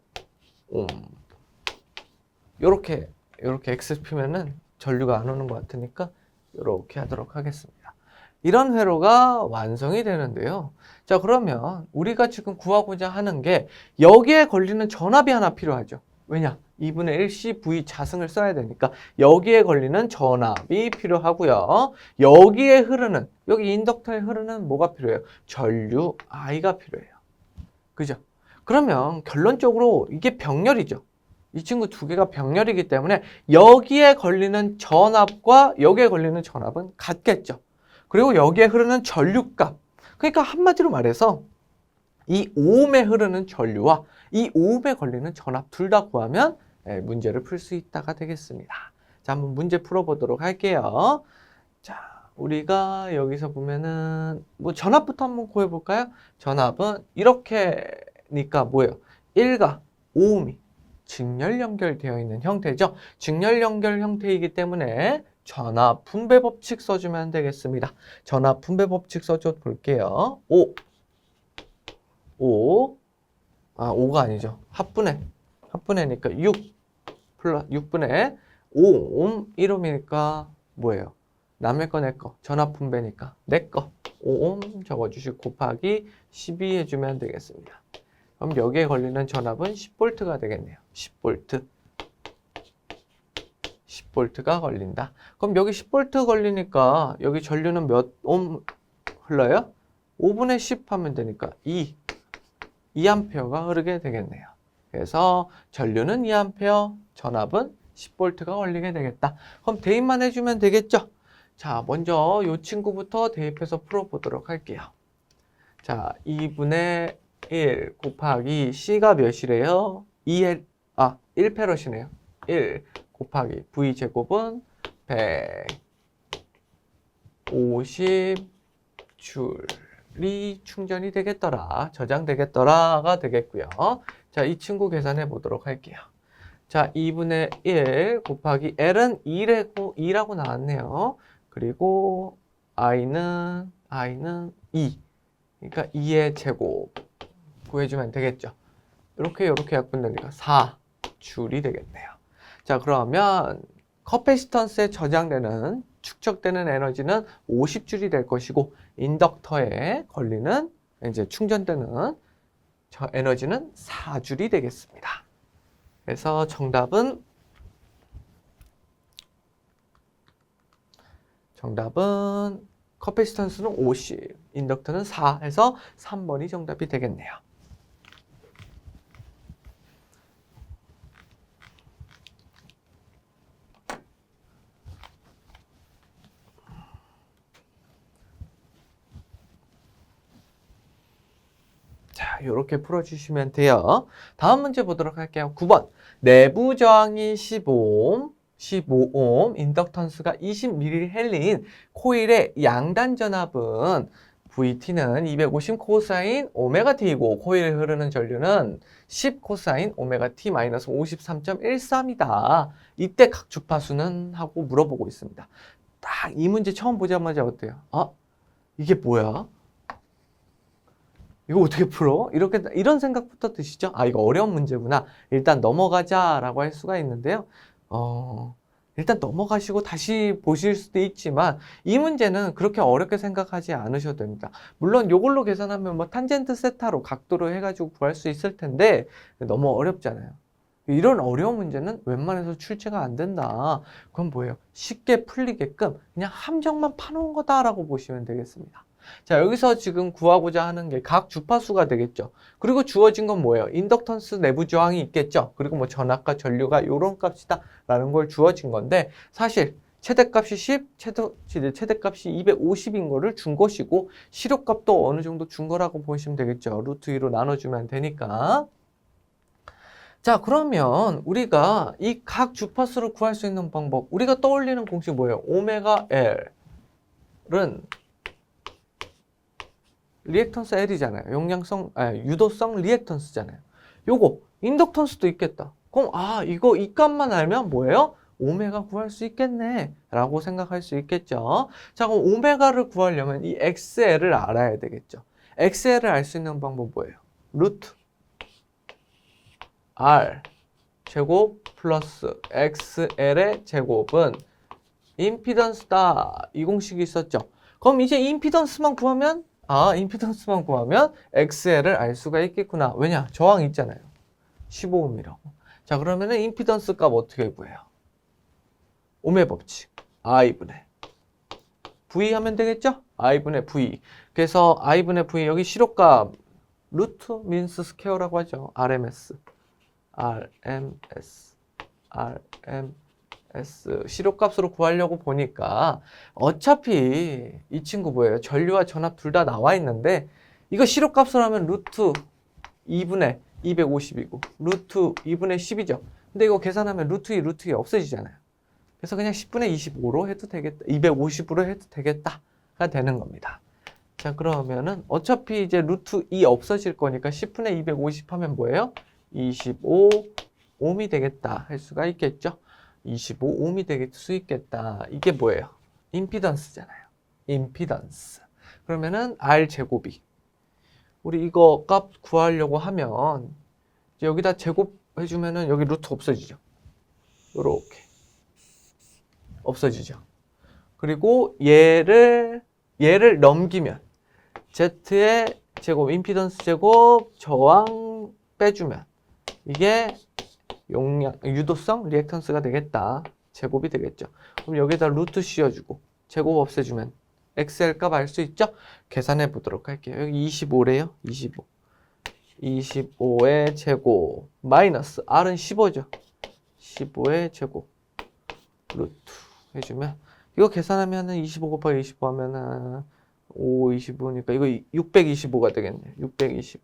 요렇게 X 피면은 전류가 안 오는 것 같으니까 요렇게 하도록 하겠습니다. 이런 회로가 완성이 되는데요. 자, 그러면 우리가 지금 구하고자 하는 게 여기에 걸리는 전압이 하나 필요하죠. 왜냐? 2분의 1 CV 자승을 써야 되니까 여기에 걸리는 전압이 필요하고요. 여기에 흐르는, 여기 인덕터에 흐르는 뭐가 필요해요? 전류 I가 필요해요. 그죠? 그러면 결론적으로 이게 병렬이죠. 이 친구 두 개가 병렬이기 때문에 여기에 걸리는 전압과 여기에 걸리는 전압은 같겠죠. 그리고 여기에 흐르는 전류값. 그러니까 한마디로 말해서 이 오음에 흐르는 전류와 이 오음에 걸리는 전압 둘 다 구하면 문제를 풀 수 있다가 되겠습니다. 자, 한번 문제 풀어보도록 할게요. 자, 우리가 여기서 보면은 뭐 전압부터 한번 구해볼까요? 전압은 이렇게니까 뭐예요? 1과 오음이 직렬 연결되어 있는 형태죠. 직렬 연결 형태이기 때문에 전압 분배 법칙 써주면 되겠습니다. 전압 분배 법칙 써줘 볼게요. 5가 아니죠. 합분해니까 6 플러스 6분의 5옴 1옴이니까 뭐예요? 남의 거 내 거. 전압 분배니까 내 거. 5옴 적어주시고 곱하기 12 해주면 되겠습니다. 그럼 여기에 걸리는 전압은 10V가 되겠네요. 10V가 걸린다. 그럼 여기 10V 걸리니까 여기 전류는 몇 옴 흘러요? 5분의 10 하면 되니까 2A가 흐르게 되겠네요. 그래서 전류는 2A, 전압은 10V가 걸리게 되겠다. 그럼 대입만 해주면 되겠죠? 자, 먼저 이 친구부터 대입해서 풀어보도록 할게요. 자, 2분의 1 곱하기 C가 몇이래요? 1페럿이네요. 1 곱하기 V제곱은 150줄이 충전이 되겠더라. 저장되겠더라가 되겠고요. 자, 이 친구 계산해 보도록 할게요. 자, 2분의 1 곱하기 L은 2라고 나왔네요. 그리고 I는 2. 그러니까 2의 제곱 구해주면 되겠죠. 이렇게 약분되니까 4줄이 되겠네요. 자, 그러면 커패시턴스에 저장되는 축적되는 에너지는 50줄이 될 것이고 인덕터에 걸리는 이제 충전되는 저 에너지는 4줄이 되겠습니다. 그래서 정답은 커패시턴스는 50, 인덕터는 4 해서 3번이 정답이 되겠네요. 자, 이렇게 풀어주시면 돼요. 다음 문제 보도록 할게요. 9번. 내부 저항이 15옴, 인덕턴스가 20mH인 코일의 양단 전압은 VT는 250 코사인 오메가 T이고 코일에 흐르는 전류는 10 코사인 오메가 T 마이너스 53.13이다. 이때 각 주파수는? 하고 물어보고 있습니다. 딱 이 문제 처음 보자마자 어때요? 이게 뭐야? 이거 어떻게 풀어? 이런 생각부터 드시죠? 이거 어려운 문제구나. 일단 넘어가자라고 할 수가 있는데요. 일단 넘어가시고 다시 보실 수도 있지만 이 문제는 그렇게 어렵게 생각하지 않으셔도 됩니다. 물론 이걸로 계산하면 뭐 탄젠트 세타로 각도로 해가지고 구할 수 있을 텐데 너무 어렵잖아요. 이런 어려운 문제는 웬만해서 출제가 안 된다. 그건 뭐예요? 쉽게 풀리게끔 그냥 함정만 파놓은 거다라고 보시면 되겠습니다. 자, 여기서 지금 구하고자 하는 게 각 주파수가 되겠죠. 그리고 주어진 건 뭐예요? 인덕턴스 내부 저항이 있겠죠. 그리고 뭐 전압과 전류가 이런 값이다 라는 걸 주어진 건데 사실 최대값이 10, 최대값이 250인 거를 준 것이고 실효값도 어느 정도 준 거라고 보시면 되겠죠. 루트 2로 나눠주면 되니까. 자, 그러면 우리가 이 각 주파수를 구할 수 있는 방법, 우리가 떠올리는 공식 뭐예요? 오메가 L은 리액턴스 L이잖아요. 유도성 리액턴스잖아요. 요거 인덕턴스도 있겠다. 그럼 이거 이 값만 알면 뭐예요? 오메가 구할 수 있겠네 라고 생각할 수 있겠죠. 자, 그럼 오메가를 구하려면 이 XL을 알아야 되겠죠. XL을 알 수 있는 방법 뭐예요? 루트 R 제곱 플러스 XL의 제곱은 임피던스다. 이 공식이 있었죠. 그럼 이제 임피던스만 구하면 XL을 알 수가 있겠구나. 왜냐? 저항 있잖아요. 15ohm이라고. 자, 그러면은 임피던스 값 어떻게 구해요? 오메 법칙. I분의 V 하면 되겠죠? I분의 V. 그래서 I분의 V 여기 실효값 루트 민스 스퀘어라고 하죠. RMS. 실효값으로 구하려고 보니까 어차피 이 친구 뭐예요? 전류와 전압 둘 다 나와 있는데 이거 실효값으로 하면 루트 2분의 250이고 루트 2분의 10이죠. 근데 이거 계산하면 루트 2 없어지잖아요. 그래서 그냥 10분의 25로 해도 되겠다. 250으로 해도 되겠다가 되는 겁니다. 자, 그러면은 어차피 이제 루트 2 없어질 거니까 10분의 250 하면 뭐예요? 25ohm이 되겠다 할 수가 있겠죠. 25ohm이 될 수 있겠다. 이게 뭐예요? 임피던스잖아요. 임피던스. 그러면은 R 제곱이 우리 이거 값 구하려고 하면 이제 여기다 제곱해주면은 여기 루트 없어지죠. 요렇게 없어지죠. 그리고 얘를 넘기면 Z의 제곱, 임피던스 제곱, 저항 빼주면 이게 유도성 리액턴스가 되겠다. 제곱이 되겠죠. 그럼 여기다 루트 씌워주고 제곱 없애주면 XL 값 알 수 있죠? 계산해 보도록 할게요. 여기 25래요. 25. 25의 제곱 마이너스 R은 15죠. 15의 제곱 루트 해주면 이거 계산하면은 25 곱하기 25 하면은 5, 25니까 이거 625가 되겠네요. 625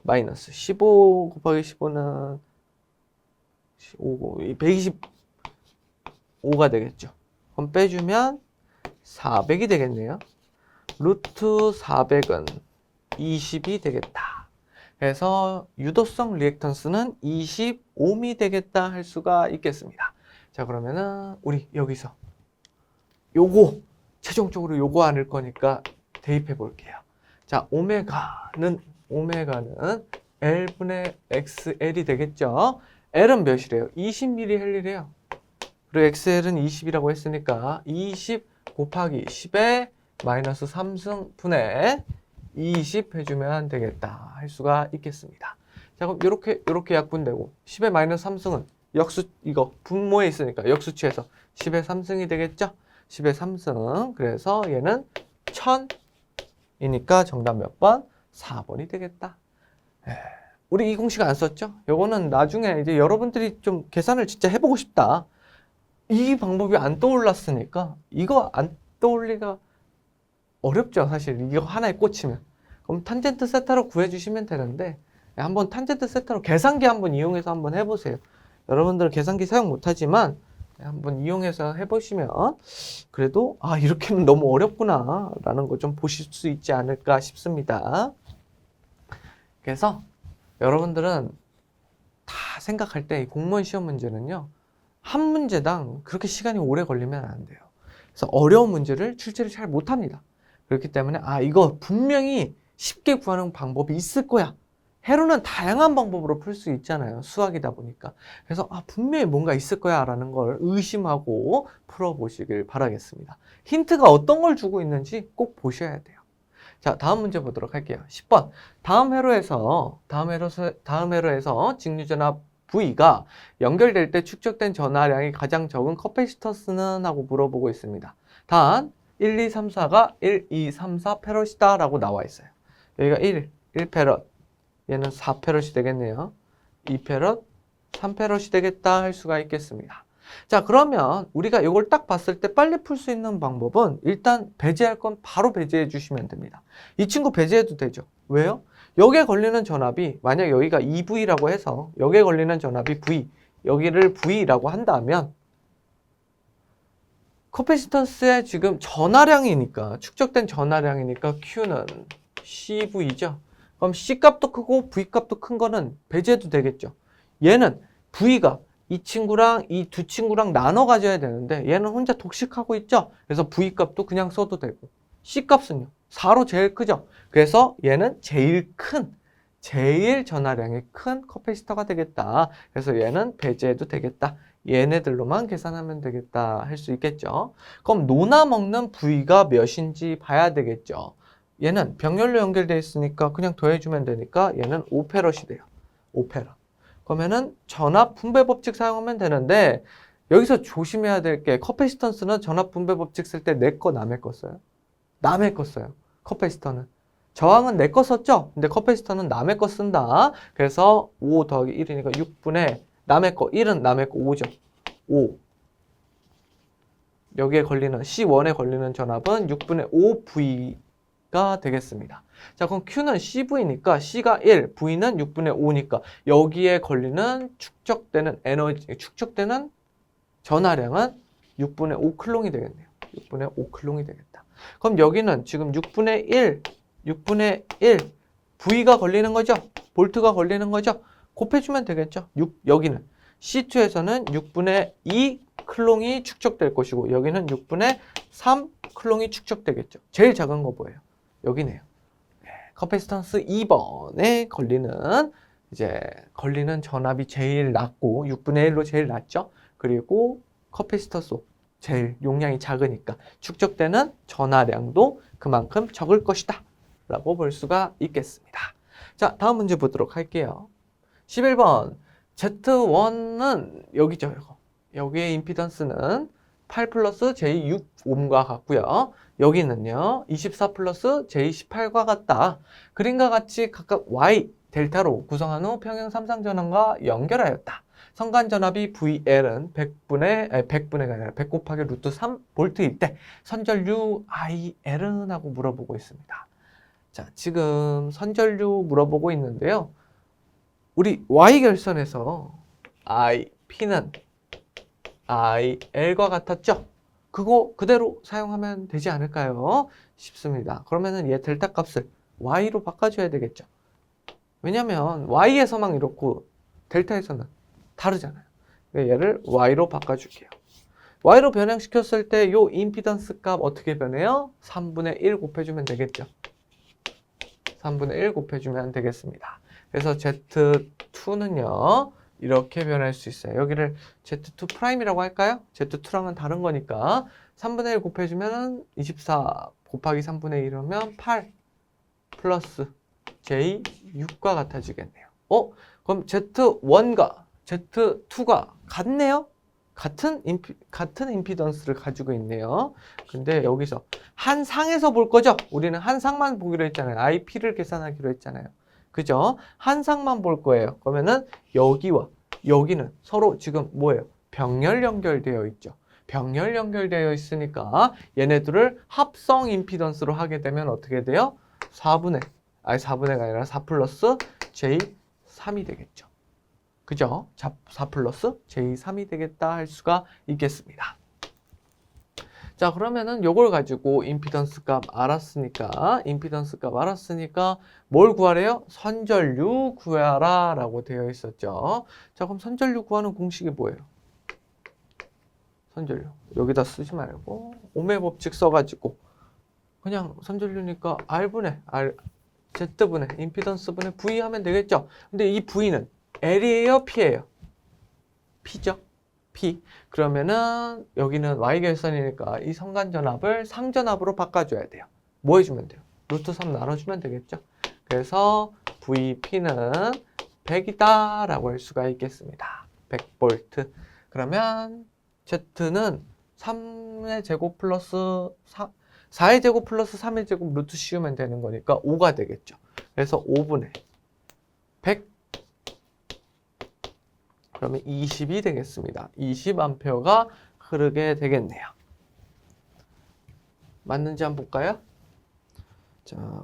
마이너스 15 곱하기 15는 125가 되겠죠. 그럼 빼주면 400이 되겠네요. 루트 400은 20이 되겠다. 그래서 유도성 리액턴스는 20ohm이 되겠다 할 수가 있겠습니다. 자, 그러면은 우리 여기서 최종적으로 요거 안을 거니까 대입해 볼게요. 자, 오메가는 L분의 XL이 되겠죠. L은 몇이래요? 20mH래요. 그리고 XL은 20이라고 했으니까 20 곱하기 10에 마이너스 3승분의 20 해주면 되겠다 할 수가 있겠습니다. 자, 그럼 요렇게 약분되고 10의 마이너스 3승은 이거 분모에 있으니까 역수치해서 10의 3승이 되겠죠? 10의 3승. 그래서 얘는 1000이니까 정답 몇 번? 4번이 되겠다. 우리 이 공식 안 썼죠? 요거는 나중에 이제 여러분들이 좀 계산을 진짜 해보고 싶다. 이 방법이 안 떠올랐으니까 이거 안 떠올리기가 어렵죠, 사실. 이거 하나에 꽂히면. 그럼 탄젠트 세타로 구해주시면 되는데 한번 탄젠트 세타로 계산기 한번 이용해서 한번 해보세요. 여러분들은 계산기 사용 못하지만 한번 이용해서 해보시면 그래도 이렇게 하면 너무 어렵구나 라는 거 좀 보실 수 있지 않을까 싶습니다. 그래서 여러분들은 다 생각할 때 공무원 시험 문제는요, 한 문제당 그렇게 시간이 오래 걸리면 안 돼요. 그래서 어려운 문제를 출제를 잘 못합니다. 그렇기 때문에 이거 분명히 쉽게 구하는 방법이 있을 거야. 해로는 다양한 방법으로 풀 수 있잖아요. 수학이다 보니까. 그래서 분명히 뭔가 있을 거야 라는 걸 의심하고 풀어보시길 바라겠습니다. 힌트가 어떤 걸 주고 있는지 꼭 보셔야 돼요. 자, 다음 문제 보도록 할게요. 10번. 다음 회로에서 직류전압 V가 연결될 때 축적된 전하량이 가장 적은 커패시터스는 하고 물어보고 있습니다. 단 1, 2, 3, 4가 1, 2, 3, 4 페럿이다 라고 나와 있어요. 여기가 1페럿, 얘는 4페럿이 되겠네요. 2페럿, 3페럿이 되겠다 할 수가 있겠습니다. 자, 그러면 우리가 이걸 딱 봤을 때 빨리 풀 수 있는 방법은 일단 배제할 건 바로 배제해 주시면 됩니다. 이 친구 배제해도 되죠. 왜요? 여기에 걸리는 전압이 만약 여기가 2V라고 해서 여기에 걸리는 전압이 V, 여기를 V라고 한다면 커패시턴스의 지금 전하량이니까 축적된 전하량이니까 Q는 CV죠. 그럼 C 값도 크고 V 값도 큰 거는 배제해도 되겠죠. 얘는 V가 이 친구랑 이 두 친구랑 나눠 가져야 되는데 얘는 혼자 독식하고 있죠. 그래서 V 값도 그냥 써도 되고 C 값은요. 4로 제일 크죠. 그래서 얘는 제일 전하량이 큰 커패시터가 되겠다. 그래서 얘는 배제해도 되겠다. 얘네들로만 계산하면 되겠다 할 수 있겠죠. 그럼 노나 먹는 V가 몇인지 봐야 되겠죠. 얘는 병렬로 연결되어 있으니까 그냥 더해주면 되니까 얘는 5페럿이 돼요. 5페럿. 그러면은 전압 분배 법칙 사용하면 되는데 여기서 조심해야 될 게 커패시턴스는 전압 분배 법칙 쓸 때 내 거 남의 거 써요. 남의 거 써요. 커패시터는. 저항은 내 거 썼죠? 근데 커패시터는 남의 거 쓴다. 그래서 5 더하기 1이니까 6분의 남의 거 1은 남의 거 5죠. 5. 여기에 걸리는 C1에 걸리는 전압은 6분의 5V가 되겠습니다. 자, 그럼 Q는 CV니까 C가 1, V는 6분의 5니까 여기에 걸리는 축적되는 전하량은 6분의 5 클롱이 되겠네요. 6분의 5 클롱이 되겠다. 그럼 여기는 지금 6분의 1, V가 걸리는 거죠? 볼트가 걸리는 거죠? 곱해주면 되겠죠? 여기는 C2에서는 6분의 2 클롱이 축적될 것이고 여기는 6분의 3 클롱이 축적되겠죠. 제일 작은 거 뭐예요? 여기네요. 커패시턴스 2번에 걸리는 전압이 제일 낮고 6분의 1로 제일 낮죠. 그리고 커패시턴스 제일 용량이 작으니까 축적되는 전하량도 그만큼 적을 것이다 라고 볼 수가 있겠습니다. 자, 다음 문제 보도록 할게요. 11번 Z1은 여기죠. 여기의 임피던스는 8 플러스 J6옴과 같고요. 여기는요 24 플러스 J18과 같다. 그림과 같이 각각 Y, 델타로 구성한 후 평형 삼상전환과 연결하였다. 선간전압이 VL은 100분의가 아니라 100 곱하기 루트 3 볼트일 때 선전류 IL은 하고 물어보고 있습니다. 자, 지금 선전류 물어보고 있는데요. 우리 Y결선에서 P는 IL과 같았죠? 그거 그대로 사용하면 되지 않을까요? 싶습니다. 그러면은 얘 델타 값을 Y로 바꿔줘야 되겠죠. 왜냐면 Y에서만 이렇고 델타에서는 다르잖아요. 얘를 Y로 바꿔줄게요. Y로 변형시켰을 때 요 임피던스 값 어떻게 변해요? 3분의 1 곱해주면 되겠죠. 3분의 1 곱해주면 되겠습니다. 그래서 Z2는요. 이렇게 변할 수 있어요. 여기를 Z2 프라임이라고 할까요? Z2랑은 다른 거니까 3분의 1 곱해주면 24 곱하기 3분의 1이면 8 플러스 J6과 같아지겠네요. 그럼 Z1과 Z2가 같네요? 같은 임피던스를 가지고 있네요. 근데 여기서 한 상에서 볼 거죠? 우리는 한 상만 보기로 했잖아요. IP를 계산하기로 했잖아요. 그죠? 한 상만 볼 거예요. 그러면은 여기와 여기는 서로 지금 뭐예요? 병렬 연결되어 있죠. 병렬 연결되어 있으니까 얘네들을 합성 임피던스로 하게 되면 어떻게 돼요? 4분의가 아니라 4 플러스 J3이 되겠죠. 그죠? 4 플러스 J3이 되겠다 할 수가 있겠습니다. 자, 그러면은 요걸 가지고 임피던스 값 알았으니까 뭘 구하래요? 선전류 구하라 라고 되어 있었죠. 자, 그럼 선전류 구하는 공식이 뭐예요? 선전류 여기다 쓰지 말고 오메 법칙 써가지고 그냥 선전류니까 R분의 Z분의 임피던스분의 V 하면 되겠죠. 근데 이 V는 L이에요? P예요? P죠? P. 그러면은 여기는 Y결선이니까 이 선간전압을 상전압으로 바꿔줘야 돼요. 뭐 해주면 돼요? 루트 3 나눠주면 되겠죠? 그래서 VP는 100이다 라고 할 수가 있겠습니다. 100V. 그러면 Z는 3의 제곱 플러스 4의 제곱 플러스 3의 제곱 루트 씌우면 되는 거니까 5가 되겠죠. 그래서 5분의 100 그러면 20이 되겠습니다. 20A가 흐르게 되겠네요. 맞는지 한번 볼까요? 자,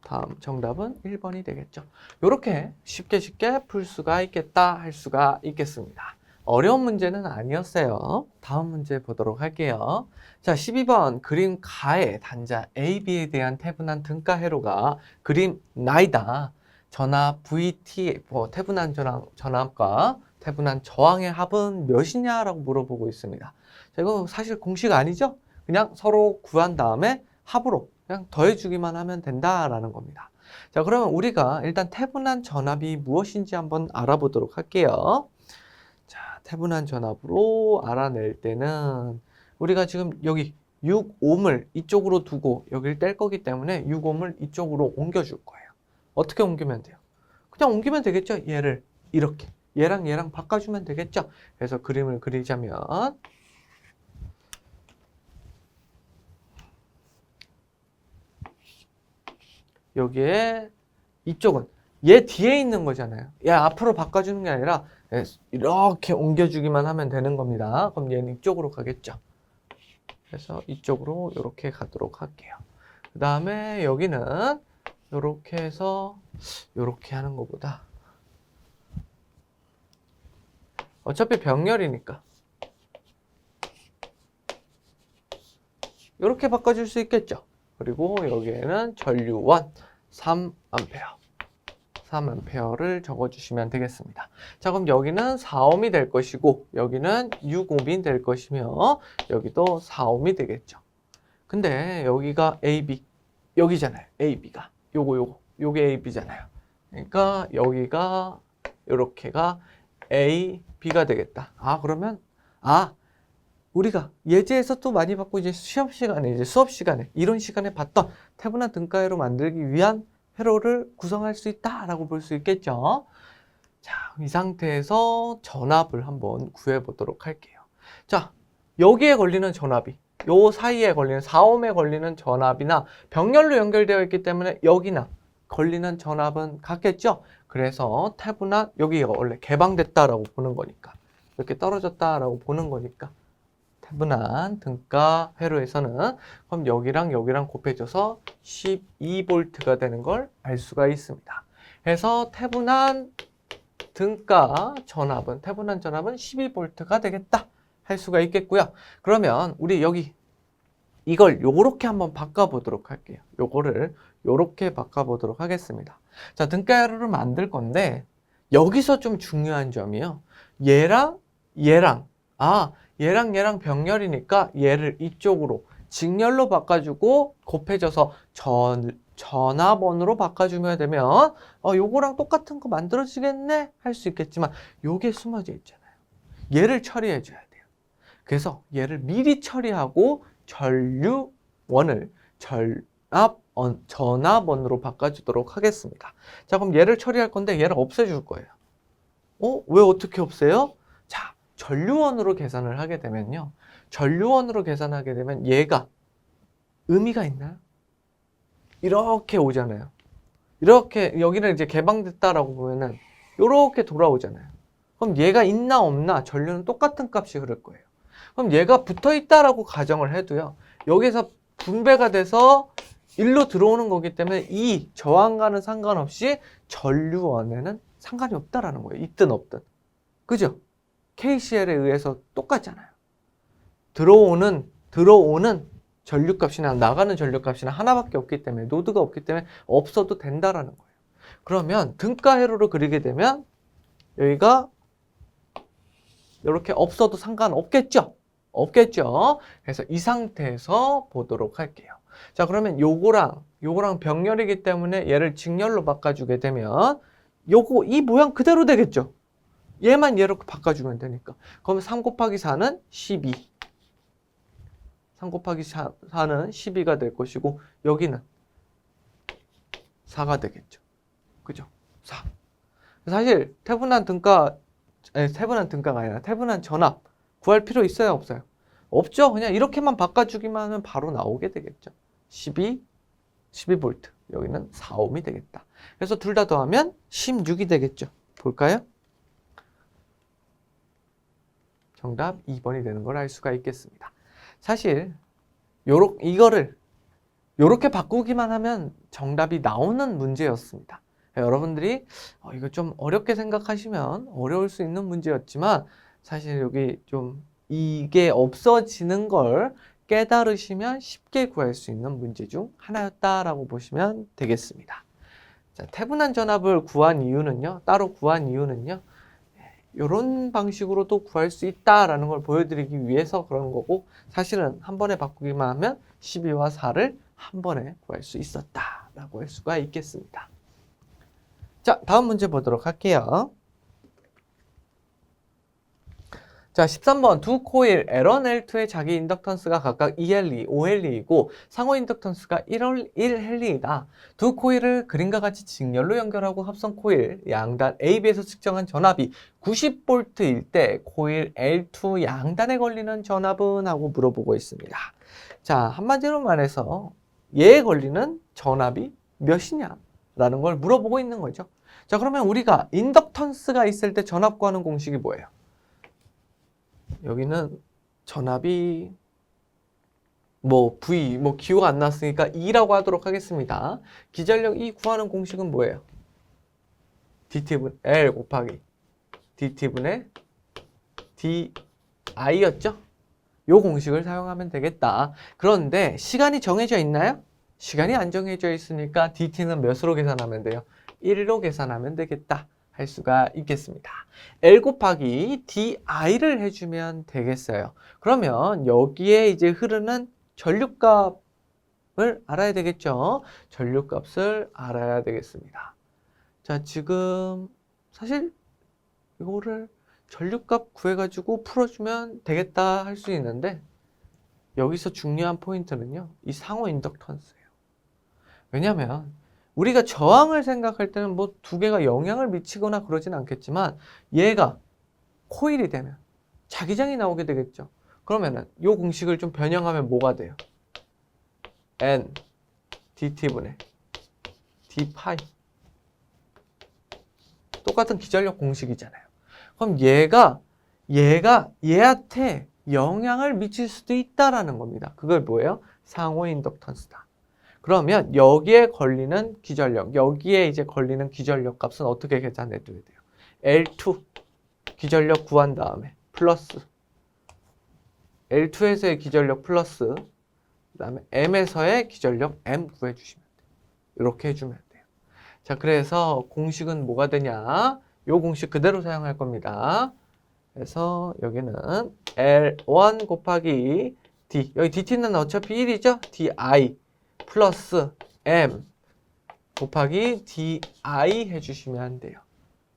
다음 정답은 1번이 되겠죠. 이렇게 쉽게 풀 수가 있겠다 할 수가 있겠습니다. 어려운 문제는 아니었어요. 다음 문제 보도록 할게요. 자, 12번 그림 가의 단자 AB에 대한 태분한 등가 회로가 그림 나이다. 전압 VT, 태분한 전압과 태분한 저항의 합은 몇이냐라고 물어보고 있습니다. 자, 이거 사실 공식 아니죠? 그냥 서로 구한 다음에 합으로 그냥 더해주기만 하면 된다라는 겁니다. 자, 그러면 우리가 일단 태분한 전압이 무엇인지 한번 알아보도록 할게요. 자, 태분한 전압으로 알아낼 때는 우리가 지금 여기 6옴을 이쪽으로 두고 여기를 뗄 거기 때문에 6옴을 이쪽으로 옮겨줄 거예요. 어떻게 옮기면 돼요? 그냥 옮기면 되겠죠? 얘를 이렇게 얘랑 바꿔주면 되겠죠? 그래서 그림을 그리자면 여기에 이쪽은 얘 뒤에 있는 거잖아요. 얘 앞으로 바꿔주는 게 아니라 이렇게 옮겨주기만 하면 되는 겁니다. 그럼 얘는 이쪽으로 가겠죠. 그래서 이쪽으로 이렇게 가도록 할게요. 그 다음에 여기는 이렇게 해서 이렇게 하는 것보다 어차피 병렬이니까 이렇게 바꿔줄 수 있겠죠. 그리고 여기에는 전류원 3A를 적어주시면 되겠습니다. 자, 그럼 여기는 4옴이 될 것이고 여기는 6옴이 될 것이며 여기도 4옴이 되겠죠. 근데 여기가 AB 여기잖아요. AB가 요게 AB잖아요. 그러니까 여기가 이렇게가 AB가 되겠다. 그러면 우리가 예제에서 또 많이 받고 이제 수업 시간에 이론 시간에 봤던 태분한 등가회로 만들기 위한 회로를 구성할 수 있다라고 볼 수 있겠죠. 자, 이 상태에서 전압을 한번 구해 보도록 할게요. 자, 여기에 걸리는 전압이 요 사이에 걸리는 4옴에 걸리는 전압이나 병렬로 연결되어 있기 때문에 여기나 걸리는 전압은 같겠죠. 그래서 태분한 여기가 원래 개방됐다라고 보는 거니까 이렇게 떨어졌다라고 보는 거니까 태분한 등가 회로에서는 그럼 여기랑 곱해져서 12V가 되는 걸 알 수가 있습니다. 그래서 태분한 전압은 12V가 되겠다 할 수가 있겠고요. 그러면 우리 여기 이걸 요렇게 한번 바꿔보도록 할게요. 요거를 요렇게 바꿔보도록 하겠습니다. 자, 등가 회로를 만들 건데 여기서 좀 중요한 점이요. 얘랑 얘랑 병렬이니까 얘를 이쪽으로 직렬로 바꿔주고 곱해져서 전압원으로 바꿔주면 되면 요거랑 똑같은 거 만들어지겠네 할 수 있겠지만 요게 숨어져 있잖아요. 얘를 처리해 줘야 돼요. 그래서 얘를 미리 처리하고 전류원을 전압원으로 바꿔주도록 하겠습니다. 자, 그럼 얘를 처리할 건데 얘를 없애줄 거예요. 왜 어떻게 없애요? 자, 전류원으로 계산을 하게 되면요. 얘가 의미가 있나요? 이렇게 오잖아요. 이렇게 여기는 이제 개방됐다라고 보면은 이렇게 돌아오잖아요. 그럼 얘가 있나 없나 전류는 똑같은 값이 흐를 거예요. 그럼 얘가 붙어 있다라고 가정을 해도요. 여기서 분배가 돼서 일로 들어오는 거기 때문에 이 저항과는 상관없이 전류원에는 상관이 없다라는 거예요. 있든 없든. 그죠? KCL에 의해서 똑같잖아요. 들어오는 전류값이나 나가는 전류값이나 하나밖에 없기 때문에 노드가 없기 때문에 없어도 된다라는 거예요. 그러면 등가 회로를 그리게 되면 여기가 이렇게 없어도 상관없겠죠? 없겠죠? 그래서 이 상태에서 보도록 할게요. 자, 그러면 요거랑 병렬이기 때문에 얘를 직렬로 바꿔주게 되면 이 모양 그대로 되겠죠? 얘만 얘로 바꿔주면 되니까. 그러면 3 곱하기 4는 12. 3 곱하기 4는 12가 될 것이고 여기는 4가 되겠죠. 그죠? 4. 사실 태분한 등가가 아니라 태분한 전압 구할 필요 있어요? 없어요? 없죠. 그냥 이렇게만 바꿔주기만 하면 바로 나오게 되겠죠. 12V. 여기는 4옴이 되겠다. 그래서 둘 다 더하면 16이 되겠죠. 볼까요? 정답 2번이 되는 걸 알 수가 있겠습니다. 사실 이거를 요렇게 바꾸기만 하면 정답이 나오는 문제였습니다. 여러분들이 이거 좀 어렵게 생각하시면 어려울 수 있는 문제였지만 사실 여기 좀 이게 없어지는 걸 깨달으시면 쉽게 구할 수 있는 문제 중 하나였다라고 보시면 되겠습니다. 자, 태분한 전압을 구한 이유는요, 따로 구한 이유는요, 이런 방식으로도 구할 수 있다라는 걸 보여드리기 위해서 그런 거고, 사실은 한 번에 바꾸기만 하면 12와 4를 한 번에 구할 수 있었다라고 할 수가 있겠습니다. 자, 다음 문제 보도록 할게요. 자, 13번 두 코일 L1, L2의 자기 인덕턴스가 각각 2헨리, 5헨리이고 상호 인덕턴스가 1헨리이다. 두 코일을 그림과 같이 직렬로 연결하고 합성 코일 양단 AB에서 측정한 전압이 90V일 때 코일 L2 양단에 걸리는 전압은? 하고 물어보고 있습니다. 자, 한마디로 말해서 얘에 걸리는 전압이 몇이냐? 라는 걸 물어보고 있는 거죠. 자, 그러면 우리가 인덕턴스가 있을 때 전압 구하는 공식이 뭐예요? 여기는 전압이 V, 기호가 안 나왔으니까 E라고 하도록 하겠습니다. 기전력 E 구하는 공식은 뭐예요? DT분 L 곱하기 DT분의 DI였죠? 요 공식을 사용하면 되겠다. 그런데 시간이 정해져 있나요? 시간이 안 정해져 있으니까 DT는 몇으로 계산하면 돼요? 1로 계산하면 되겠다 할 수가 있겠습니다. L 곱하기 DI를 해주면 되겠어요. 그러면 여기에 이제 흐르는 전류값을 알아야 되겠죠? 전류값을 알아야 되겠습니다. 자, 지금 사실 이거를 전류값 구해가지고 풀어주면 되겠다 할 수 있는데 여기서 중요한 포인트는요, 이 상호 인덕턴스예요. 왜냐면 우리가 저항을 생각할 때는 두 개가 영향을 미치거나 그러진 않겠지만 얘가 코일이 되면 자기장이 나오게 되겠죠. 그러면은 이 공식을 좀 변형하면 뭐가 돼요? N DT분의 D 파이. 똑같은 기전력 공식이잖아요. 그럼 얘가 얘한테 영향을 미칠 수도 있다라는 겁니다. 그걸 뭐예요? 상호 인덕턴스다. 그러면 여기에 걸리는 기전력, 여기에 이제 걸리는 기전력 값은 어떻게 계산해 둬야 돼요? L2 기전력 구한 다음에 플러스 L2에서의 기전력 플러스 그 다음에 M에서의 기전력 M 구해주시면 돼요. 이렇게 해주면 돼요. 자, 그래서 공식은 뭐가 되냐? 요 공식 그대로 사용할 겁니다. 그래서 여기는 L1 곱하기 D, 여기 DT는 어차피 1이죠? DI 플러스 M 곱하기 DI 해주시면 돼요.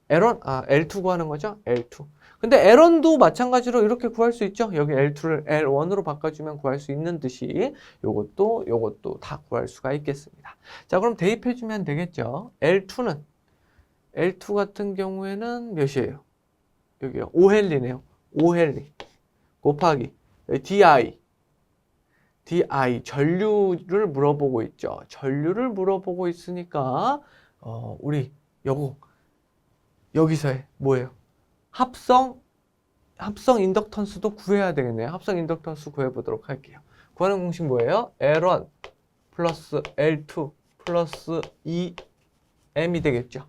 L1, L2 구하는 거죠? L2. 근데 L1도 마찬가지로 이렇게 구할 수 있죠? 여기 L2를 L1으로 바꿔주면 구할 수 있는 듯이 요것도 다 구할 수가 있겠습니다. 자, 그럼 대입해주면 되겠죠? L2 같은 경우에는 몇이에요? 여기요. 5헨리네요. 5헨리 곱하기 DI 전류를 물어보고 있죠. 전류를 물어보고 있으니까 우리 여기서의 뭐예요? 합성 인덕턴스도 구해야 되겠네요. 합성 인덕턴스 구해보도록 할게요. 구하는 공식 뭐예요? L1 플러스 L2 플러스 2M이 되겠죠.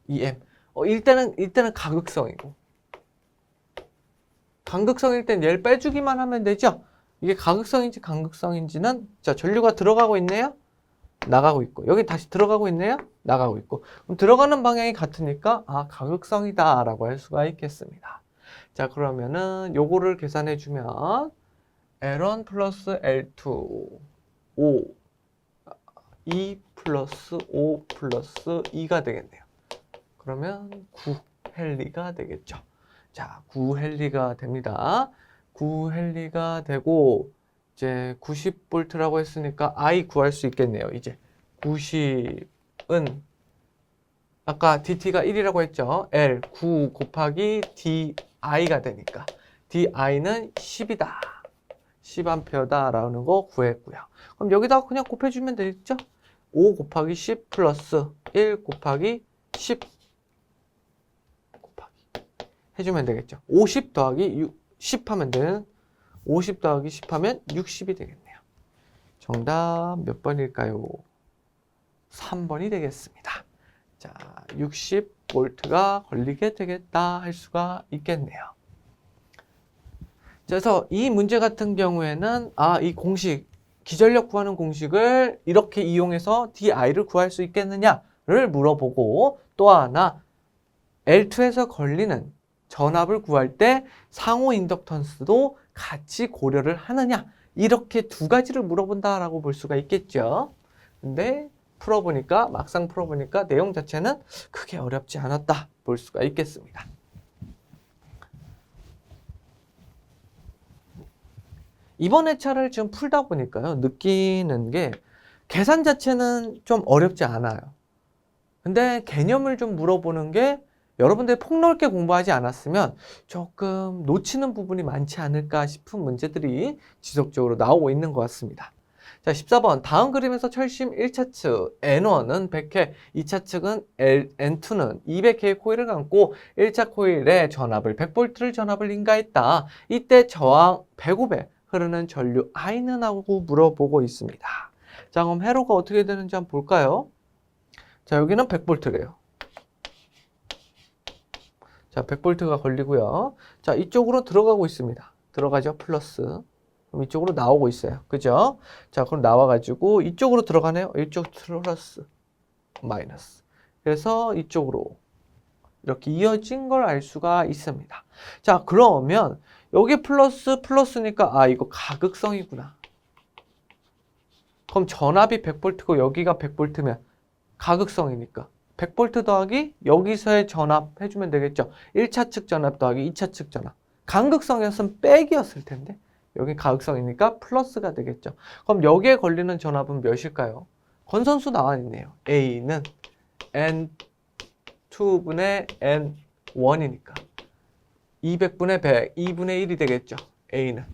2M. 일단은 가극성이고. 간극성일 땐 얘를 빼주기만 하면 되죠. 이게 가극성인지 간극성인지는, 자, 전류가 들어가고 있네요? 나가고 있고. 여기 다시 들어가고 있네요? 나가고 있고. 그럼 들어가는 방향이 같으니까, 가극성이다 라고 할 수가 있겠습니다. 자, 그러면은 요거를 계산해주면 L1 플러스 L2 5 2 플러스 5 플러스 2가 되겠네요. 그러면 9헨리가 되겠죠. 자, 9헨리가 됩니다. 9헨리가 되고 이제 90V라고 했으니까 I 구할 수 있겠네요. 이제 90은 아까 DT가 1이라고 했죠. L 9 곱하기 DI가 되니까 DI는 10이다. 10A 라는 거 구했고요. 그럼 여기다가 그냥 곱해주면 되겠죠? 5 곱하기 10 플러스 1 곱하기 10 곱하기 해주면 되겠죠. 50 더하기 10 하면 되는 50 더하기 10 하면 60이 되겠네요. 정답 몇 번일까요? 3번이 되겠습니다. 자, 60V가 걸리게 되겠다 할 수가 있겠네요. 그래서 이 문제 같은 경우에는 이 공식, 기전력 구하는 공식을 이렇게 이용해서 DI를 구할 수 있겠느냐를 물어보고, 또 하나 L2에서 걸리는 전압을 구할 때 상호 인덕턴스도 같이 고려를 하느냐, 이렇게 두 가지를 물어본다라고 볼 수가 있겠죠. 근데 막상 풀어보니까 내용 자체는 크게 어렵지 않았다 볼 수가 있겠습니다. 이번 회차를 지금 풀다 보니까요, 느끼는 게 계산 자체는 좀 어렵지 않아요. 근데 개념을 좀 물어보는 게 여러분들이 폭넓게 공부하지 않았으면 조금 놓치는 부분이 많지 않을까 싶은 문제들이 지속적으로 나오고 있는 것 같습니다. 자, 14번. 다음 그림에서 철심 1차 측 N1은 100회, 2차 측은 N2는 200회의 코일을 감고 1차 코일에 전압을 100V를 전압을 인가했다. 이때 저항 105배 흐르는 전류 I는 하고 물어보고 있습니다. 자, 그럼 회로가 어떻게 되는지 한번 볼까요? 자, 여기는 100V래요. 자, 100V가 걸리고요. 자, 이쪽으로 들어가고 있습니다. 들어가죠, 플러스. 그럼 이쪽으로 나오고 있어요. 그죠? 자, 그럼 나와가지고 이쪽으로 들어가네요. 이쪽 플러스, 마이너스. 그래서 이쪽으로 이렇게 이어진 걸 알 수가 있습니다. 자, 그러면 여기 플러스니까 이거 가극성이구나. 그럼 전압이 100V고 여기가 100V면 가극성이니까 100V 더하기 여기서의 전압 해주면 되겠죠. 1차 측 전압 더하기 2차 측 전압. 간극성이었으면 빼기였을 텐데 여기 가극성이니까 플러스가 되겠죠. 그럼 여기에 걸리는 전압은 몇일까요? 건선수 나와 있네요. A는 N2분의 N1이니까 200분의 100, 2분의 1이 되겠죠. A는.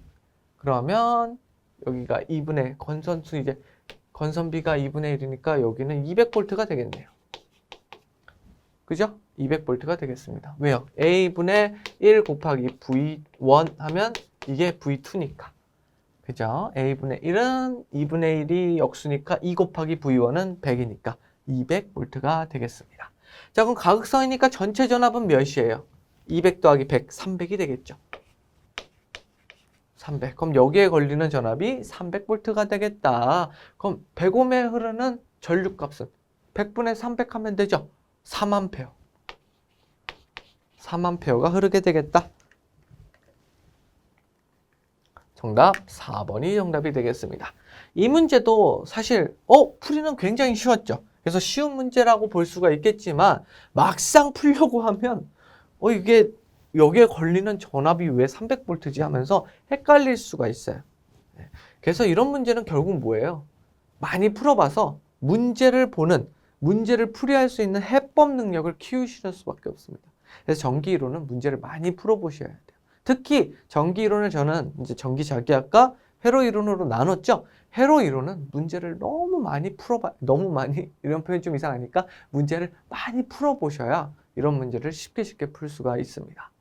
그러면 여기가 2분의 건선수 이제 건선비가 2분의 1이니까 여기는 200V가 되겠네요. 그죠? 200V가 되겠습니다. 왜요? A분의 1 곱하기 V1 하면 이게 V2니까. 그죠? A분의 1은 2분의 1이 역수니까 2 곱하기 V1은 100이니까 200V가 되겠습니다. 자, 그럼 가극성이니까 전체 전압은 몇이에요? 200 더하기 100, 300이 되겠죠. 300. 그럼 여기에 걸리는 전압이 300V가 되겠다. 그럼 100옴에 흐르는 전류값은 100분의 300 하면 되죠. 3A. 3A가 흐르게 되겠다. 정답 4번이 정답이 되겠습니다. 이 문제도 사실 풀이는 굉장히 쉬웠죠. 그래서 쉬운 문제라고 볼 수가 있겠지만 막상 풀려고 하면 이게 여기에 걸리는 전압이 왜 300V지 하면서 헷갈릴 수가 있어요. 그래서 이런 문제는 결국 뭐예요? 많이 풀어봐서 문제를 풀이할 수 있는 해법 능력을 키우실 수밖에 없습니다. 그래서 전기이론은 문제를 많이 풀어보셔야 돼요. 특히 전기이론을 저는 이제 전기자기학과 회로이론으로 나눴죠. 회로이론은 문제를 너무 많이 이런 표현이 좀 이상하니까 문제를 많이 풀어보셔야 이런 문제를 쉽게 풀 수가 있습니다.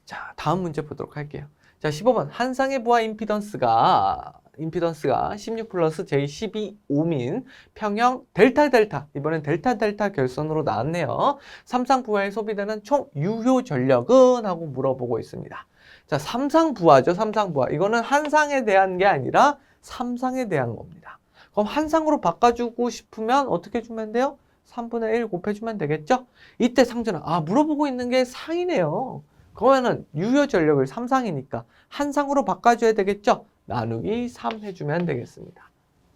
자, 다음 문제 보도록 할게요. 자, 15번. 한상의 부하 임피던스가 16 플러스 J12 옴인 평형 델타 이번엔 델타 결선으로 나왔네요. 삼상 부하에 소비되는 총 유효 전력은 하고 물어보고 있습니다. 자, 삼상 부하죠. 삼상 부하. 이거는 한상에 대한 게 아니라 삼상에 대한 겁니다. 그럼 한상으로 바꿔주고 싶으면 어떻게 주면 돼요? 3분의 1 곱해주면 되겠죠? 이때 상전은 물어보고 있는 게 상이네요. 그러면은 유효 전력을 3상이니까 한상으로 바꿔줘야 되겠죠? 나누기 3 해주면 되겠습니다.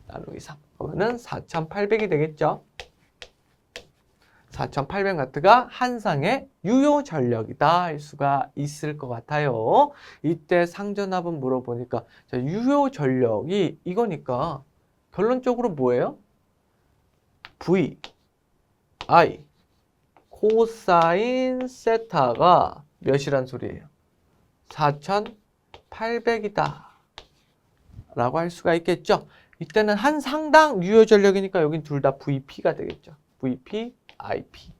나누기 3. 그러면은 4800이 되겠죠? 4800W가 한상의 유효 전력이다 할 수가 있을 것 같아요. 이때 상전압은 물어보니까 자, 유효 전력이 이거니까 결론적으로 뭐예요? V, I, 코사인 세타가 몇이란 소리예요? 4800이다 라고 할 수가 있겠죠. 이때는 한 상당 유효 전력이니까 여긴 둘 다 VP가 되겠죠. VP, IP.